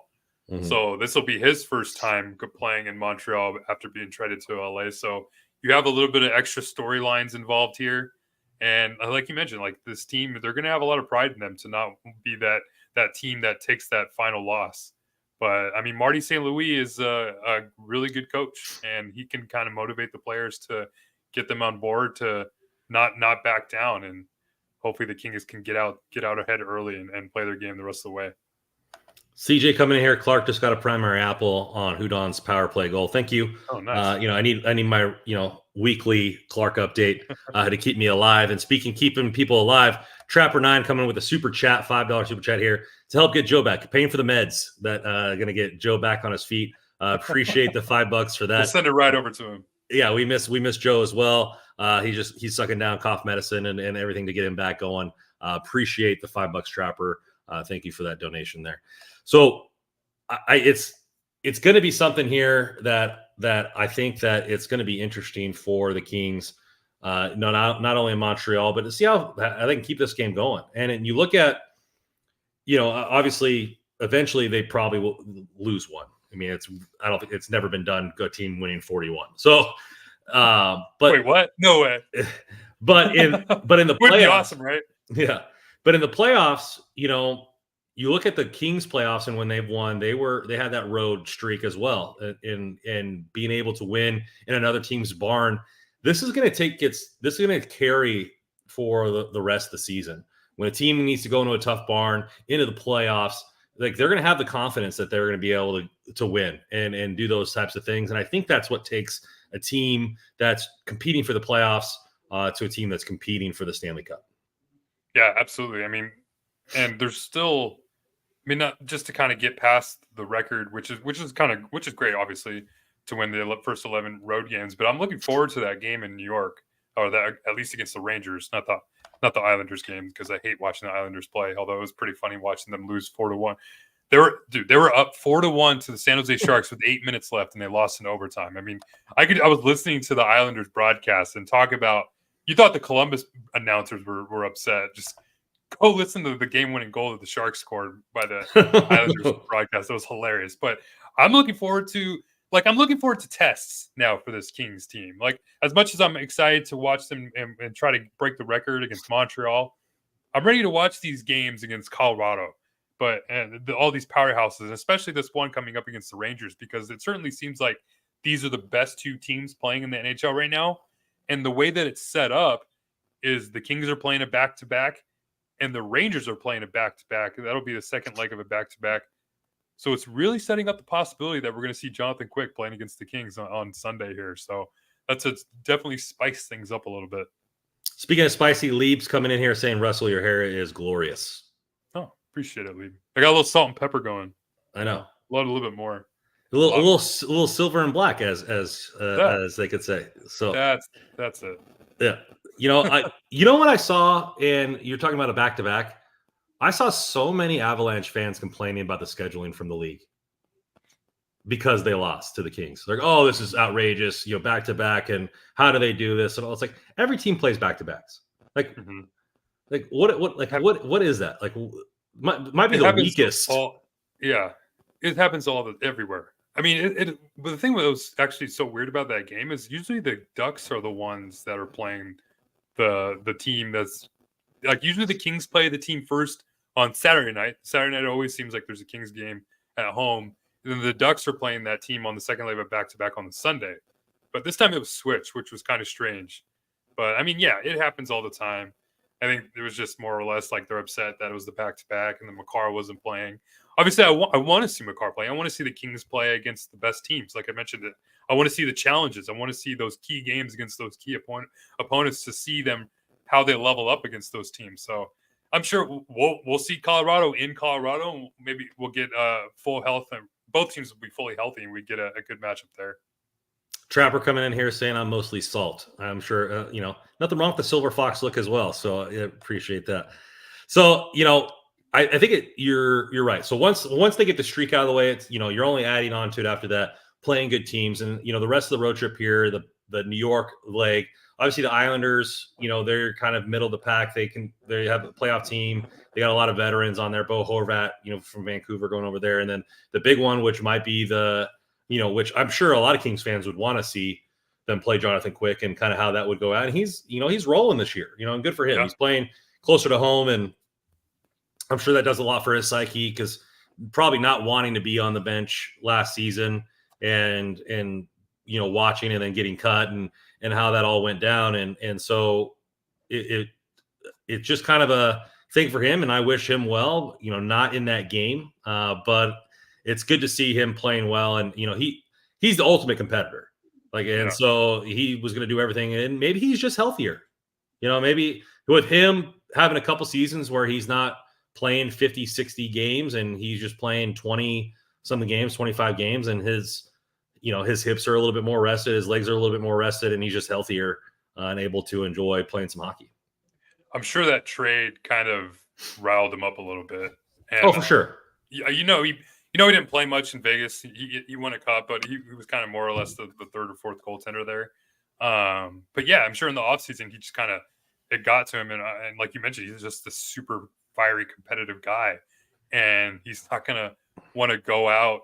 Mm-hmm. So this will be his first time playing in Montreal after being traded to LA. So you have a little bit of extra storylines involved here. And like you mentioned, this team, they're going to have a lot of pride in them to not be that team that takes that final loss. But I mean, Marty St. Louis is a really good coach, and he can kind of motivate the players to get them on board to not back down, and hopefully the Kings can get out ahead early and play their game the rest of the way. CJ coming in here. Clark just got a primary apple on Hudon's power play goal. Thank you. Oh, nice. I need my weekly Clark update to keep me alive. And keeping people alive, Trapper9 coming with a super chat, $5 super chat here to help get Joe back. Paying for the meds that going to get Joe back on his feet. Appreciate the $5 for that. We'll send it right over to him. Yeah, we miss Joe as well. He's sucking down cough medicine and everything to get him back going. Appreciate the $5 Trapper. Thank you for that donation there. So it's going to be something here that I think that it's going to be interesting for the Kings, not only in Montreal, but to see how they can keep this game going. And you look at, obviously, eventually they probably will lose one. I mean, I don't think it's never been done. Go team winning 41. So, but wait, what? No way. But in the playoffs, would be awesome, right? Yeah. But in the playoffs, you look at the Kings playoffs, and when they've won, they had that road streak as well in being able to win in another team's barn. This is going to carry for the rest of the season. When a team needs to go into a tough barn into the playoffs, like they're going to have the confidence that they're going to be able to win and do those types of things. And I think that's what takes a team that's competing for the playoffs to a team that's competing for the Stanley Cup. Yeah, absolutely. I mean, and there's still, not just to kind of get past the record, which is great, obviously, to win the first 11 road games. But I'm looking forward to that game in New York, or that at least against the Rangers, not the Islanders game, because I hate watching the Islanders play. Although it was pretty funny watching them lose 4-1. They were up 4-1 to the San Jose Sharks with 8 minutes left, and they lost in overtime. I mean, I was listening to the Islanders broadcast and talk about. You thought the Columbus announcers were upset. Just go listen to the game-winning goal that the Sharks scored by the Islanders broadcast. That was hilarious. But I'm looking forward to tests now for this Kings team. Like, as much as I'm excited to watch them and try to break the record against Montreal, I'm ready to watch these games against Colorado. But all these powerhouses, especially this one coming up against the Rangers, because it certainly seems like these are the best two teams playing in the NHL right now. And the way that it's set up is the Kings are playing a back-to-back and the Rangers are playing a back-to-back. That'll be the second leg of a back-to-back. So it's really setting up the possibility that we're going to see Jonathan Quick playing against the Kings on Sunday here. So that's definitely spice things up a little bit. Speaking of spicy, Lieb's coming in here saying, Russell, your hair is glorious. Oh, appreciate it, Lieb. I got a little salt and pepper going. I know. A little bit more. A little silver and black, as they could say. So that's it. Yeah, what I saw, and you're talking about a back-to-back. I saw so many Avalanche fans complaining about the scheduling from the league because they lost to the Kings. They're like, "Oh, this is outrageous!" Back-to-back, and how do they do this? And all it's like every team plays back-to-backs. Like, like what is that? Like, might be the weakest. It happens everywhere. I mean, but the thing that was actually so weird about that game is usually the Ducks are the ones that are playing the team that's like usually the Kings play the team first on Saturday night. Saturday night always seems like there's a Kings game at home. And then the Ducks are playing that team on the second leg of back-to-back on the Sunday. But this time it was switched, which was kind of strange. But, I mean, yeah, it happens all the time. I think it was just more or less like they're upset that it was the back-to-back and then Makar wasn't playing. Obviously, I want to see Makar play. I want to see the Kings play against the best teams. Like I mentioned, I want to see the challenges. I want to see those key games against those key opponents to see them, how they level up against those teams. So I'm sure we'll see Colorado in Colorado. And maybe we'll get full health, and both teams will be fully healthy, and we get a good matchup there. Trapper coming in here saying I'm mostly salt. I'm sure, nothing wrong with the Silver Fox look as well. So I appreciate that. So, I think you're right. So once they get the streak out of the way, it's, you're only adding on to it after that, playing good teams. And, the rest of the road trip here, the New York leg, obviously the Islanders, they're kind of middle of the pack. They have a playoff team. They got a lot of veterans on there. Bo Horvat, from Vancouver going over there. And then the big one, which might be which I'm sure a lot of Kings fans would want to see them play Jonathan Quick and kind of how that would go out. And he's rolling this year, and good for him. Yeah. He's playing closer to home, and I'm sure that does a lot for his psyche because probably not wanting to be on the bench last season and watching and then getting cut and how that all went down. And so it's just kind of a thing for him. And I wish him well, not in that game. But it's good to see him playing well. And, he's the ultimate competitor. So he was going to do everything. And maybe he's just healthier. Maybe with him having a couple seasons where he's not playing 50, 60 games and he's just playing 20 something games, 25 games, and his hips are a little bit more rested, his legs are a little bit more rested, and he's just healthier and able to enjoy playing some hockey. I'm sure that trade kind of riled him up a little bit. And, for sure. He didn't play much in Vegas. He won a cup, but he was kind of more or less the third or fourth goaltender there. But yeah, I'm sure in the offseason, he just kind of, it got to him. And like you mentioned, he's just this super fiery, competitive guy. And he's not going to want to go out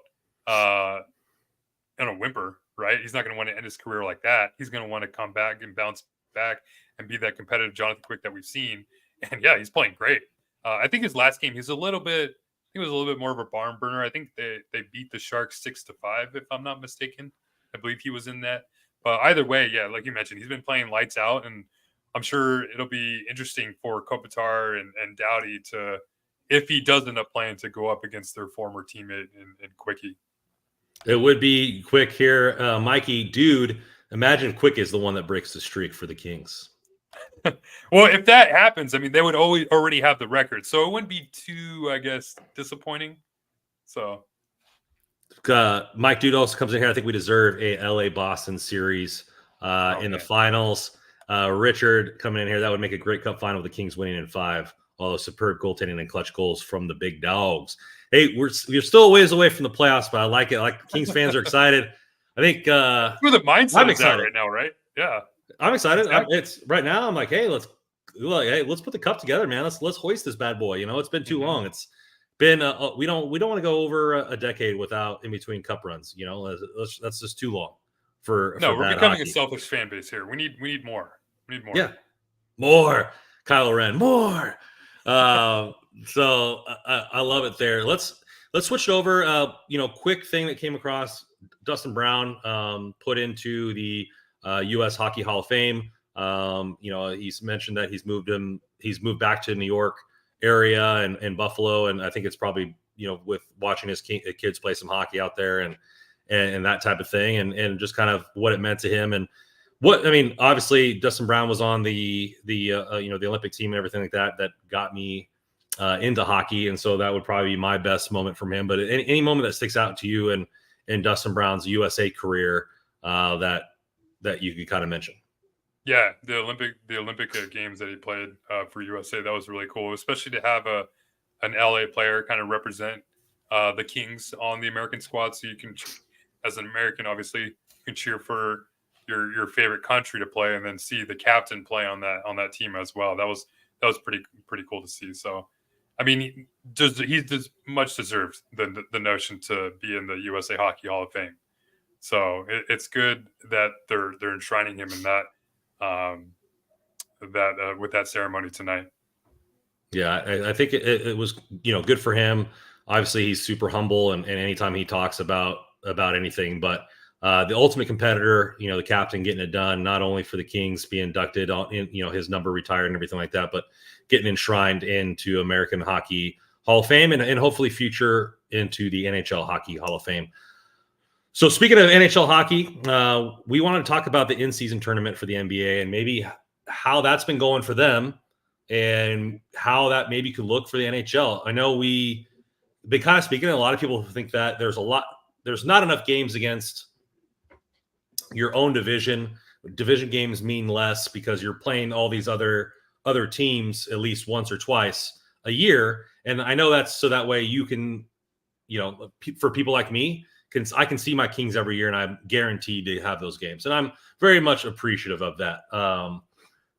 in a whimper, right? He's not going to want to end his career like that. He's going to want to come back and bounce back and be that competitive Jonathan Quick that we've seen. And yeah, he's playing great. I think his last game, he was a little bit more of a barn burner. I think they beat the Sharks 6-5, if I'm not mistaken. I believe he was in that. But either way, yeah, like you mentioned, he's been playing lights out, and I'm sure it'll be interesting for Kopitar and Doughty to, if he does end up playing, to go up against their former teammate in Quickie. It would be Quick here. Mikey, dude, imagine Quick is the one that breaks the streak for the Kings. Well, if that happens, I mean, they would already have the record, so it wouldn't be too, I guess, disappointing. So, Mike Dude also comes in here. I think we deserve a LA Boston series in the finals. Richard coming in here. That would make a great cup final with the Kings winning in 5. Although superb goaltending and clutch goals from the big dogs. Hey, we're still a ways away from the playoffs, but I like it. Like, Kings fans are excited. I think where the mindset is at right now, right? Yeah. I'm excited. Exactly. It's right now. I'm like, hey, let's put the cup together, man. Let's hoist this bad boy. It's been too long. It's been we don't want to go over a decade without in between cup runs. That's just too long for we're becoming hockey. A selfish fan base here. We need more. We need more. Yeah, more. Kylo Ren, more. So I love it there. Let's switch over. Quick thing that came across. Dustin Brown put into the U.S. Hockey Hall of Fame. He's mentioned that he's moved back to New York area and Buffalo, and I think it's probably with watching his kids play some hockey out there and that type of thing, and just kind of what it meant to him. And obviously Dustin Brown was on the Olympic team and everything like that got me into hockey, and so that would probably be my best moment from him. But any moment that sticks out to you in Dustin Brown's USA career that you could kind of mention. Yeah, the Olympic games that he played for USA, that was really cool, especially to have an LA player kind of represent the Kings on the American squad. So you can, as an American, obviously, you can cheer for your favorite country to play, and then see the captain play on that team as well. That was pretty cool to see. So, I mean, he's much deserved the notion to be in the USA Hockey Hall of Fame. So it's good that they're enshrining him in that with that ceremony tonight. Yeah, I think it was good for him. Obviously, he's super humble, and anytime he talks about anything, but the ultimate competitor, the captain getting it done, not only for the Kings being inducted on, his number retired and everything like that, but getting enshrined into American Hockey Hall of Fame and hopefully future into the NHL Hockey Hall of Fame. So speaking of NHL hockey, we want to talk about the in-season tournament for the NBA and maybe how that's been going for them and how that maybe could look for the NHL. I know we've been kind of speaking, and a lot of people think that there's not enough games against your own division. Division games mean less because you're playing all these other teams at least once or twice a year. And I know that's so that way you can, for people like me, I can see my Kings every year, and I'm guaranteed to have those games. And I'm very much appreciative of that.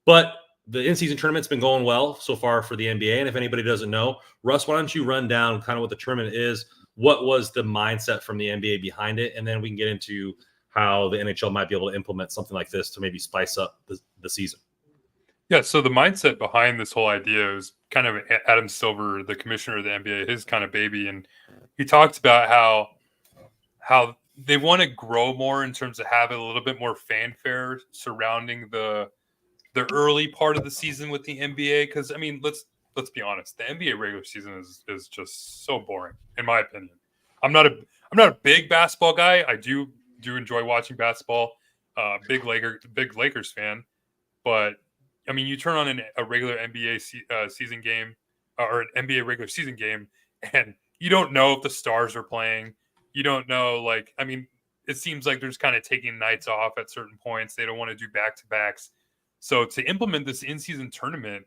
But the in-season tournament's been going well so far for the NBA. And if anybody doesn't know, Russ, why don't you run down kind of what the tournament is? What was the mindset from the NBA behind it? And then we can get into how the NHL might be able to implement something like this to maybe spice up the season. Yeah, so the mindset behind this whole idea is kind of Adam Silver, the commissioner of the NBA, his kind of baby, and he talked about how they want to grow more in terms of having a little bit more fanfare surrounding the early part of the season with the NBA. Because I mean, let's be honest, the NBA regular season is just so boring, in my opinion. I'm not a big basketball guy. I do enjoy watching basketball. Big Lakers fan, but I mean, you turn on a regular NBA season game or an NBA regular season game, and you don't know if the stars are playing. You don't know, like, I mean, it seems like they're just kind of taking nights off at certain points. They don't want to do back to backs. So to implement this in season tournament,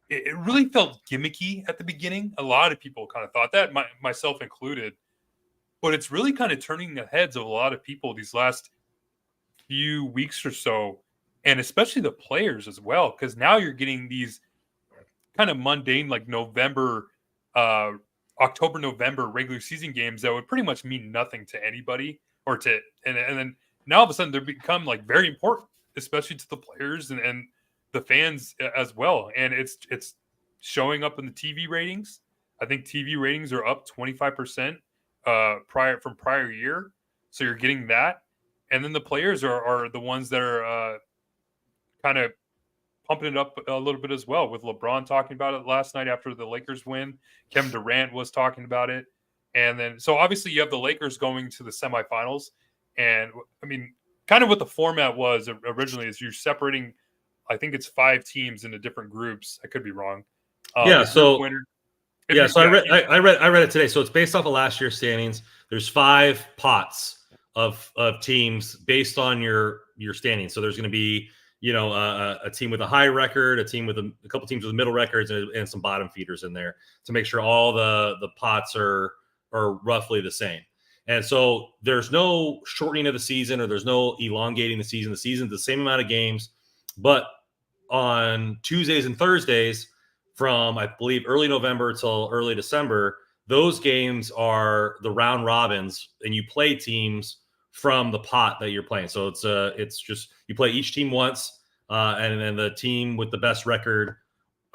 it really felt gimmicky at the beginning. A lot of people kind of thought that, myself included. But it's really kind of turning the heads of a lot of people these last few weeks or so, and especially the players as well, because now you're getting these kind of mundane, like October, November regular season games that would pretty much mean nothing to anybody, and then now all of a sudden they become like very important, especially to the players and the fans as well. And it's showing up in the TV ratings. I think TV ratings are up 25% from prior year. So you're getting that. And then the players are the ones that are kind of pumping it up a little bit as well, with LeBron talking about it last night after the Lakers win. Kevin Durant was talking about it. And then, so obviously you have the Lakers going to the semifinals. And I mean, kind of what the format was originally is you're separating, I think it's 5 teams into different groups. I could be wrong. Yeah. So winner, I read it today. So it's based off of last year's standings. There's 5 pots of teams based on your standings. So there's going to be, a team with a high record, a team with a couple teams with middle records, and some bottom feeders in there to make sure all the pots are roughly the same. And so there's no shortening of the season, or there's no elongating the season. The season's the same amount of games, but on Tuesdays and Thursdays from, I believe, early November till early December, those games are the round robins, and you play teams from the pot that you're playing. So it's just, you play each team once, and then the team with the best record,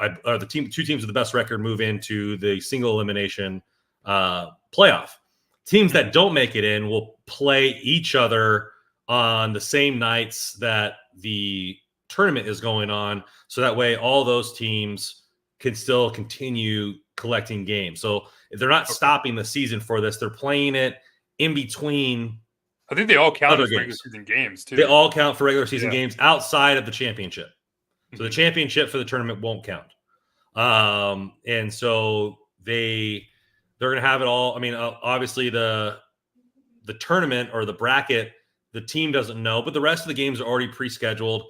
two teams with the best record move into the single elimination playoff. Teams that don't make it in will play each other on the same nights that the tournament is going on. So that way all those teams can still continue collecting games. So they're not stopping the season for this. They're playing it in between. I think they all count as regular season games too. They all count for regular season games outside of the championship. So the championship for the tournament won't count. And so they're going to have it all. I mean, obviously the tournament or the bracket, the team doesn't know, but the rest of the games are already pre-scheduled.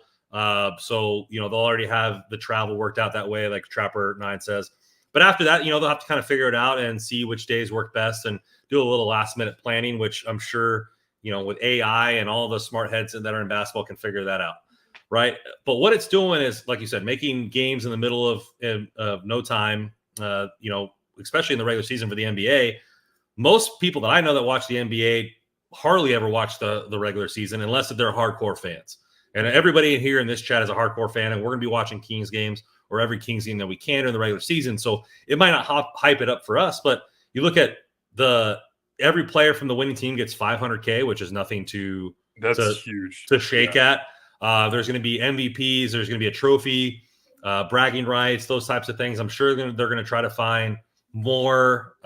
So, they'll already have the travel worked out that way, like Trapper 9 says. But after that, they'll have to kind of figure it out and see which days work best and do a little last minute planning, which I'm sure, with AI and all the smart heads that are in basketball can figure that out. Right. But what it's doing is, like you said, making games in the middle of no time, especially in the regular season for the NBA. Most people that I know that watch the NBA hardly ever watch the regular season unless they're hardcore fans. And everybody in here in this chat is a hardcore fan, and we're going to be watching Kings games or every Kings game that we can in the regular season. So it might not hype it up for us, but you look at every player from the winning team gets $500K, which is nothing to huge to shake at. There's going to be MVPs. There's going to be a trophy, bragging rights, those types of things. I'm sure they're going to try to find more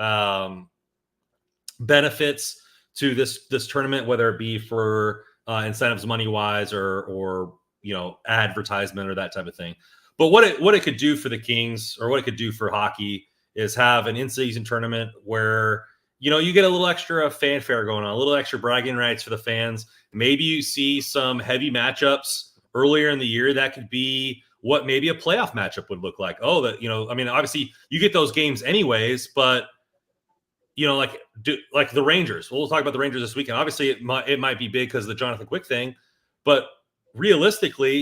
benefits to this tournament, whether it be for incentives money wise or advertisement or that type of thing. But what it could do for the Kings, or what it could do for hockey, is have an in-season tournament where you get a little extra fanfare going on, a little extra bragging rights for the fans. Maybe you see some heavy matchups earlier in the year that could be what maybe a playoff matchup would look like. Oh, obviously you get those games anyways, but like the Rangers. We'll talk about the Rangers this weekend. Obviously, it might be big because of the Jonathan Quick thing, but realistically,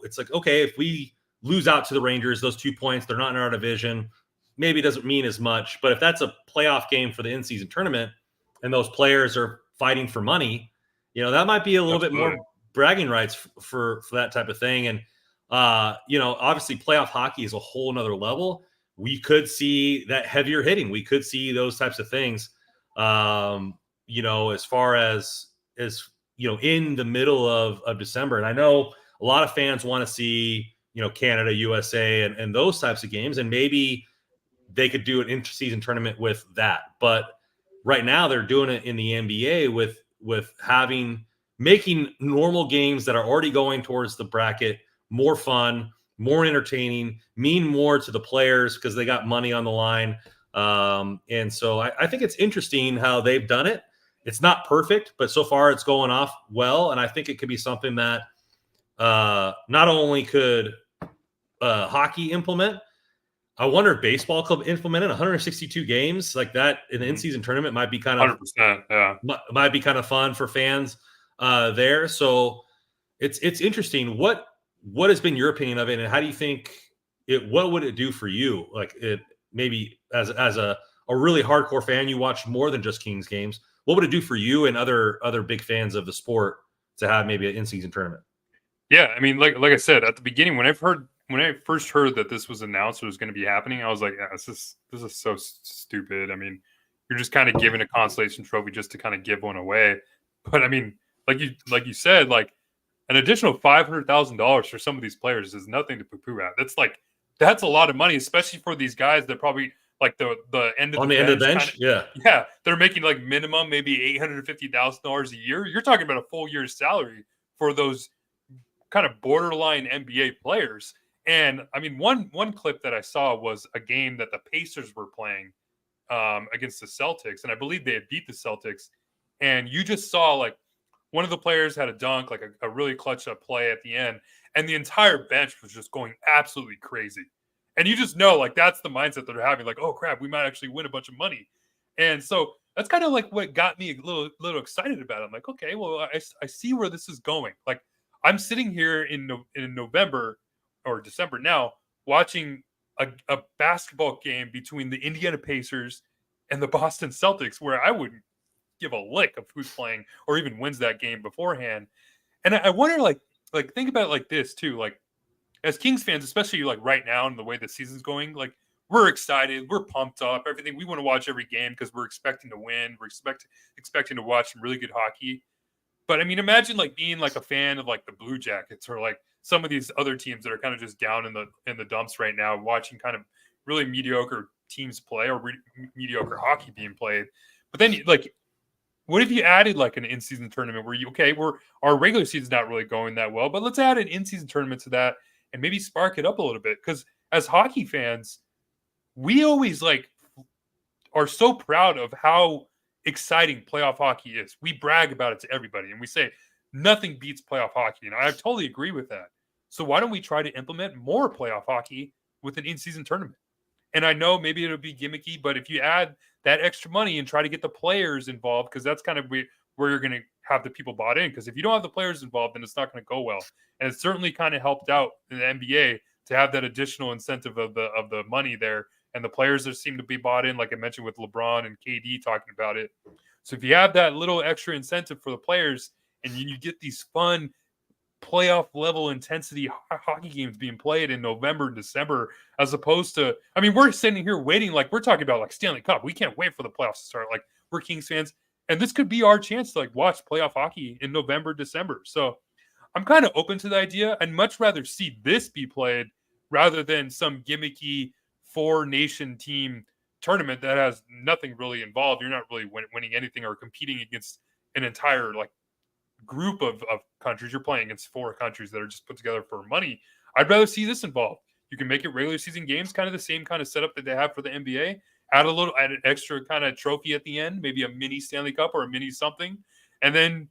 it's like, okay, if we lose out to the Rangers, those 2 points, they're not in our division, maybe it doesn't mean as much. But if that's a playoff game for the in-season tournament and those players are fighting for money, that might be a little bit more bragging rights for that type of thing. And Obviously playoff hockey is a whole nother level. We could see that heavier hitting. We could see those types of things. As far as in the middle of December. And I know a lot of fans want to see, Canada, USA, and those types of games. And maybe they could do an interseason tournament with that. But right now they're doing it in the NBA with making normal games that are already going towards the bracket more fun, more entertaining, mean more to the players because they got money on the line. And so I think it's interesting how they've done it. It's not perfect, but so far it's going off well. And I think it could be something that not only could hockey implement, I wonder if baseball could implement it. 162 games like that in the in-season tournament might be kind of 100%, yeah. Might be kind of fun for fans there. So it's interesting. What has been your opinion of it, and how do you think what would it do for you? Like it maybe as a really hardcore fan, you watch more than just Kings games. What would it do for you and other big fans of the sport to have maybe an in-season tournament? Yeah, I mean, like I said at the beginning, when I first heard that this was announced or was going to be happening, I was like, yeah, this is so stupid. I mean, you're just kind of giving a consolation trophy just to kind of give one away. But I mean, like you said, like an additional $500,000 for some of these players is nothing to poo-poo at. That's a lot of money, especially for these guys that probably like the end of the bench. Yeah, they're making like minimum maybe $850,000 a year. You're talking about a full year's salary for those kind of borderline NBA players. And I mean, one clip that I saw was a game that the Pacers were playing against the Celtics, and I believe they had beat the Celtics. And you just saw like one of the players had a dunk, like a really clutch up play at the end, and the entire bench was just going absolutely crazy. And you just know, like, that's the mindset that they're having, like, oh crap, we might actually win a bunch of money. And so that's kind of like what got me a little excited about it. I'm like, okay, well, I see where this is going. Like, I'm sitting here in November or December now, watching a basketball game between the Indiana Pacers and the Boston Celtics, where I wouldn't give a lick of who's playing or even wins that game beforehand. And I wonder, like think about it like this too. Like as Kings fans, especially like right now and the way the season's going, like we're excited, we're pumped up, everything. We want to watch every game because we're expecting to win. We're expecting to watch some really good hockey. But I mean, imagine like being like a fan of like the Blue Jackets or like some of these other teams that are kind of just down in the dumps right now, watching kind of really mediocre teams play or mediocre hockey being played. But then like, what if you added like an in-season tournament where our regular season's not really going that well, but let's add an in-season tournament to that and maybe spark it up a little bit. Because as hockey fans, we always like are so proud of how exciting playoff hockey is. We brag about it to everybody and we say nothing beats playoff hockey. And I totally agree with that. So why don't we try to implement more playoff hockey with an in-season tournament? And I know maybe it'll be gimmicky, but if you add that extra money and try to get the players involved, because that's kind of where you're going to have the people bought in. Because if you don't have the players involved, then it's not going to go well. And it certainly kind of helped out in the NBA to have that additional incentive of the money there. And the players that seem to be bought in, like I mentioned with LeBron and KD talking about it. So if you have that little extra incentive for the players and you get these fun playoff level intensity hockey games being played in November and December, as opposed to, I mean, we're sitting here waiting, like we're talking about like Stanley Cup. We can't wait for the playoffs to start. Like we're Kings fans, and this could be our chance to like watch playoff hockey in November, December. So I'm kind of open to the idea. I'd much rather see this be played rather than some gimmicky 4-nation team tournament that has nothing really involved. You're not really winning anything or competing against an entire like group of countries. You're playing against 4 countries that are just put together for money. I'd rather see this involved. You can make it regular season games, kind of the same kind of setup that they have for the NBA. Add an extra kind of trophy at the end, maybe a mini Stanley Cup or a mini something, and then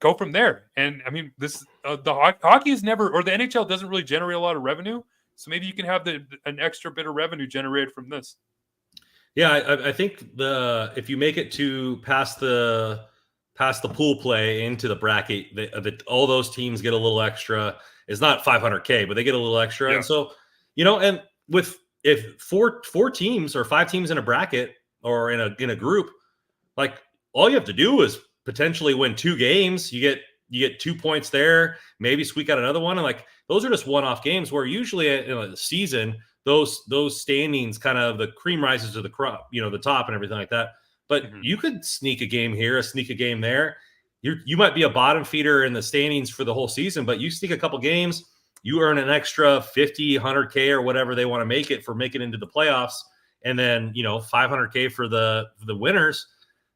go from there. And I mean, this the hockey is never, or the NHL doesn't really generate a lot of revenue. So maybe you can have an extra bit of revenue generated from this. Yeah, I think if you make it to past the pool play into the bracket, all those teams get a little extra. It's not $500K, but they get a little extra. Yeah. And so, and if four teams or 5 teams in a bracket or in a group, like all you have to do is potentially win 2 games. You get you get 2 points there, maybe squeak out another one. And like, those are just one-off games where usually in the season, those standings kind of the cream rises to the crop, the top and everything like that. But you could sneak a game here, sneak a game there. You might be a bottom feeder in the standings for the whole season, but you sneak a couple games, you earn an extra 50, 100K or whatever they want to make it for making into the playoffs. And then, 500K for the winners.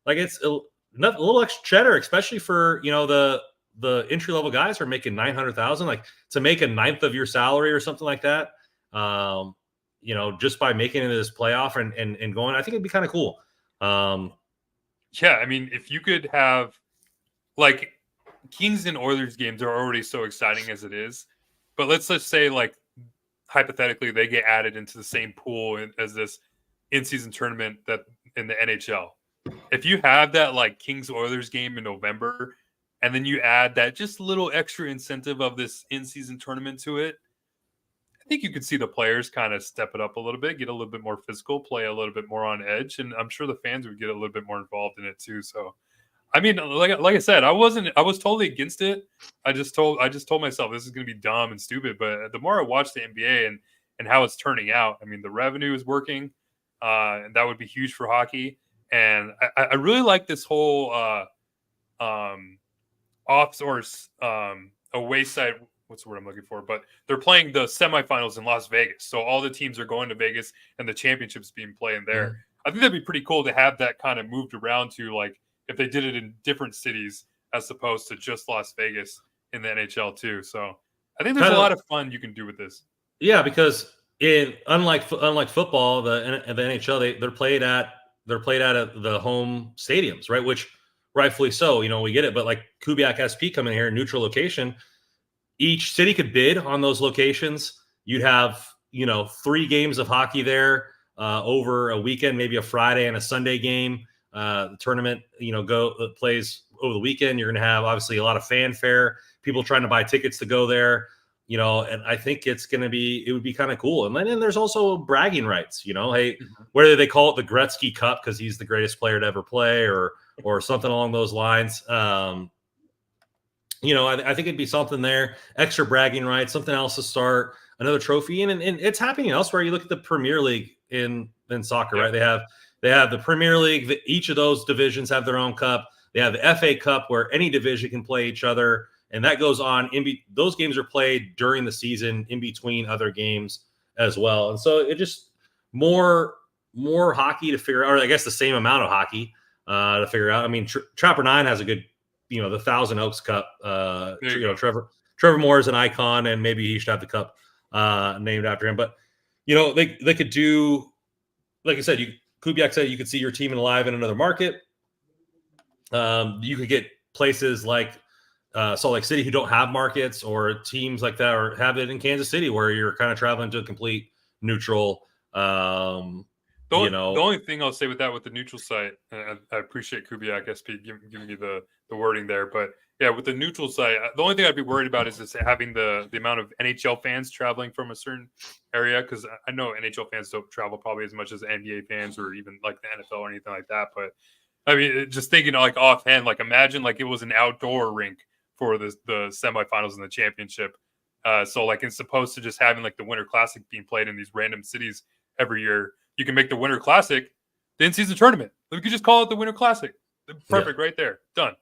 Like, it's a little extra cheddar, especially for, the entry-level guys are making 900,000, like to make a ninth of your salary or something like that. Just by making it into this playoff and going, I think it'd be kind of cool. Yeah. I mean, if you could have, like, Kings and Oilers games are already so exciting as it is, but let's just say, like, hypothetically, they get added into the same pool as this in-season tournament that in the NHL. If you have that, like, Kings Oilers game in November, and then you add that just little extra incentive of this in-season tournament to it, I think you could see the players kind of step it up a little bit, get a little bit more physical, play a little bit more on edge, and I'm sure the fans would get a little bit more involved in it too. So, I mean, like I said, I was totally against it. I just told myself this is going to be dumb and stupid. But the more I watch the NBA and how it's turning out, I mean, the revenue is working, and that would be huge for hockey. And I really like this whole off or away side. What's the word I'm looking for? But they're playing the semifinals in Las Vegas, so all the teams are going to Vegas, and the championship's being played there. Mm-hmm. I think that'd be pretty cool to have that kind of moved around to, like, if they did it in different cities as opposed to just Las Vegas in the NHL too. So I think there's a lot of fun you can do with this. Yeah, because unlike football, the NHL they're played at the home stadiums, right? Which rightfully so, we get it. But like Kubiak SP coming here, neutral location, each city could bid on those locations. You'd have 3 games of hockey there over a weekend, maybe a Friday and a Sunday game. The tournament, plays over the weekend. You're going to have obviously a lot of fanfare, people trying to buy tickets to go there, and I think it would be kind of cool. And then there's also bragging rights, hey, whether they call it the Gretzky Cup because he's the greatest player to ever play or something along those lines. I think it'd be something there, extra bragging rights, something else to start, another trophy. And it's happening elsewhere. You look at the Premier League in soccer, right? They have the Premier League. Each of those divisions have their own cup. They have the FA Cup where any division can play each other. And that goes on. Those games are played during the season in between other games as well. And so it just more hockey to figure out, or I guess the same amount of hockey to figure out. I mean, Trapper 9 has a good, the Thousand Oaks Cup. Trevor Moore is an icon, and maybe he should have the cup named after him. But, they could do, like I said, Kubiak said you could see your team live in another market. You could get places like Salt Lake City who don't have markets, or teams like that, or have it in Kansas City where you're kind of traveling to a complete neutral. The only thing I'll say with the neutral site, and I appreciate Kubiak SP giving me the wording there, but yeah, with the neutral site, the only thing I'd be worried about is just having the amount of NHL fans traveling from a certain area, because I know NHL fans don't travel probably as much as NBA fans or even like the NFL or anything like that. But I mean, just thinking like offhand, like imagine like it was an outdoor rink for the semifinals and the championship. So like it's supposed to just having like the Winter Classic being played in these random cities every year. You can make the Winter Classic the in-season tournament. We could just call it the Winter Classic. Perfect, right there, done.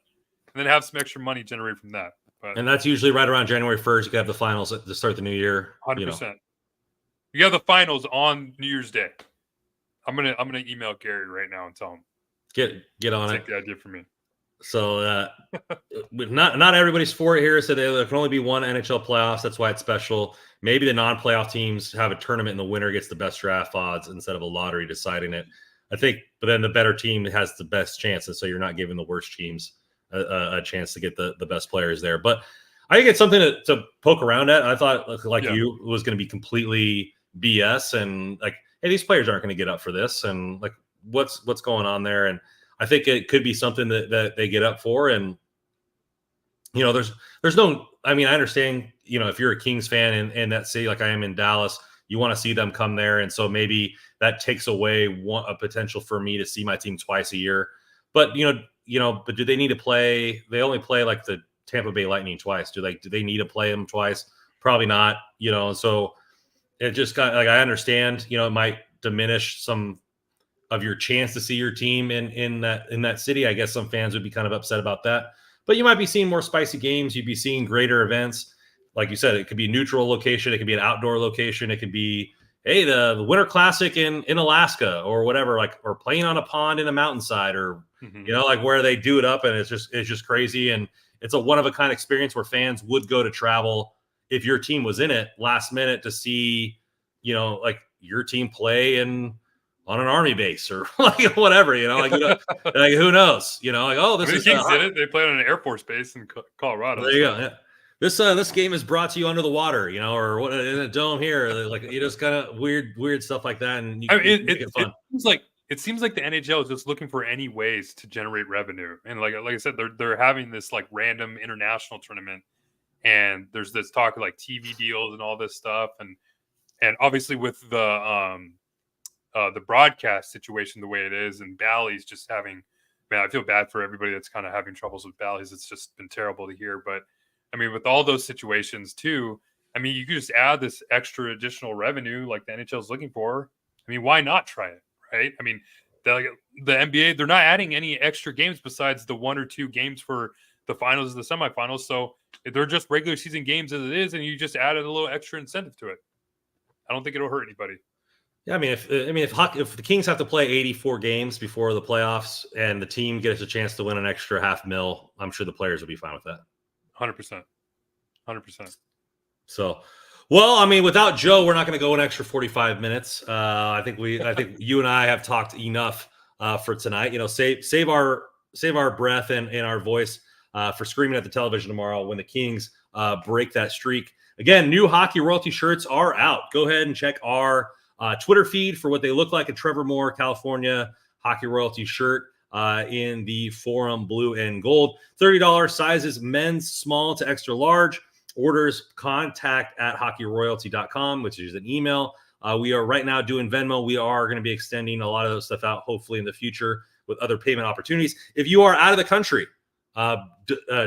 And then have some extra money generated from that. And that's usually right around January 1st. You can have the finals to start the new year. 100%. You have the finals on New Year's Day. I'm gonna email Gary right now and tell him get on it. Take the idea from me. So not everybody's for it here. So there can only be one NHL playoffs. That's why it's special. Maybe the non-playoff teams have a tournament and the winner gets the best draft odds instead of a lottery deciding it. I think, but then the better team has the best chance, and so you're not giving the worst teams a chance to get the best players there. But I think it's something to poke around at. I thought you was going to be completely BS, and like, hey, these players aren't going to get up for this, and like what's going on there. And I think it could be something that they get up for. And there's no, I mean, I understand, if you're a Kings fan in that city, like I am in Dallas, you want to see them come there. And so maybe that takes away a potential for me to see my team twice a year. But, but do they need to play? They only play like the Tampa Bay Lightning twice. Do they need to play them twice? Probably not. So it just got like, I understand, it might diminish some of your chance to see your team in that city. I guess some fans would be kind of upset about that, but you might be seeing more spicy games. You'd be seeing greater events. Like you said, it could be a neutral location. It could be an outdoor location. It could be, hey, the Winter Classic in Alaska or whatever, or playing on a pond in a mountainside, or like where they do it up, and it's just crazy. And it's a one of a kind experience where fans would go to travel if your team was in it last minute to see, like your team play on an army base or like whatever, like who knows, like, oh, this is the Kings did it. They played on an Air Force base in Colorado. There you go. Yeah. This game is brought to you under the water, or what, in a dome here, like just kind of weird stuff like that, and it fun. It seems like the NHL is just looking for any ways to generate revenue, and like I said, they're having this like random international tournament, and there's this talk of like TV deals and all this stuff, and obviously with the broadcast situation the way it is, and Bally's just having, man, I feel bad for everybody that's kind of having troubles with Bally's. It's just been terrible to hear, but I mean, with all those situations too, I mean, you could just add this extra additional revenue like the NHL is looking for. I mean, why not try it, right? I mean, the NBA, they're not adding any extra games besides the 1 or 2 games for the finals and the semifinals. So they're just regular season games as it is, and you just added a little extra incentive to it. I don't think it'll hurt anybody. Yeah, I mean, if the Kings have to play 84 games before the playoffs and the team gets a chance to win an extra $500,000, I'm sure the players will be fine with that. 100%. So, well, I mean, without Joe, we're not going to go an extra 45 minutes. I think you and I have talked enough for tonight. Save our breath and our voice for screaming at the television tomorrow when the Kings break that streak. Again, new Hockey Royalty shirts are out. Go ahead and check our Twitter feed for what they look like. A Trevor Moore, California Hockey Royalty shirt in the Forum blue and gold. $30 sizes, men's small to extra large. Orders contact at hockeyroyalty.com, which is an email. We are right now doing Venmo. We are going to be extending a lot of those stuff out, hopefully in the future with other payment opportunities. If you are out of the country,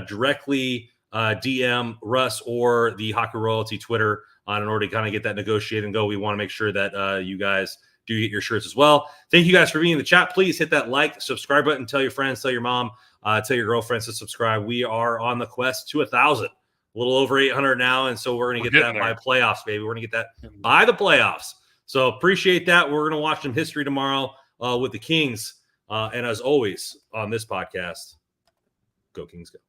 directly DM Russ or the Hockey Royalty Twitter in order to kind of get that negotiated and go. We want to make sure that you guys do get your shirts as well. Thank you guys for being in the chat. Please hit that like, subscribe button. Tell your friends, tell your mom, tell your girlfriends to subscribe. We are on the quest to 1,000, a little over 800 now. And so we're going to get that by playoffs, baby. We're going to get that by the playoffs. So appreciate that. We're going to watch some history tomorrow with the Kings. And as always on this podcast, go Kings go.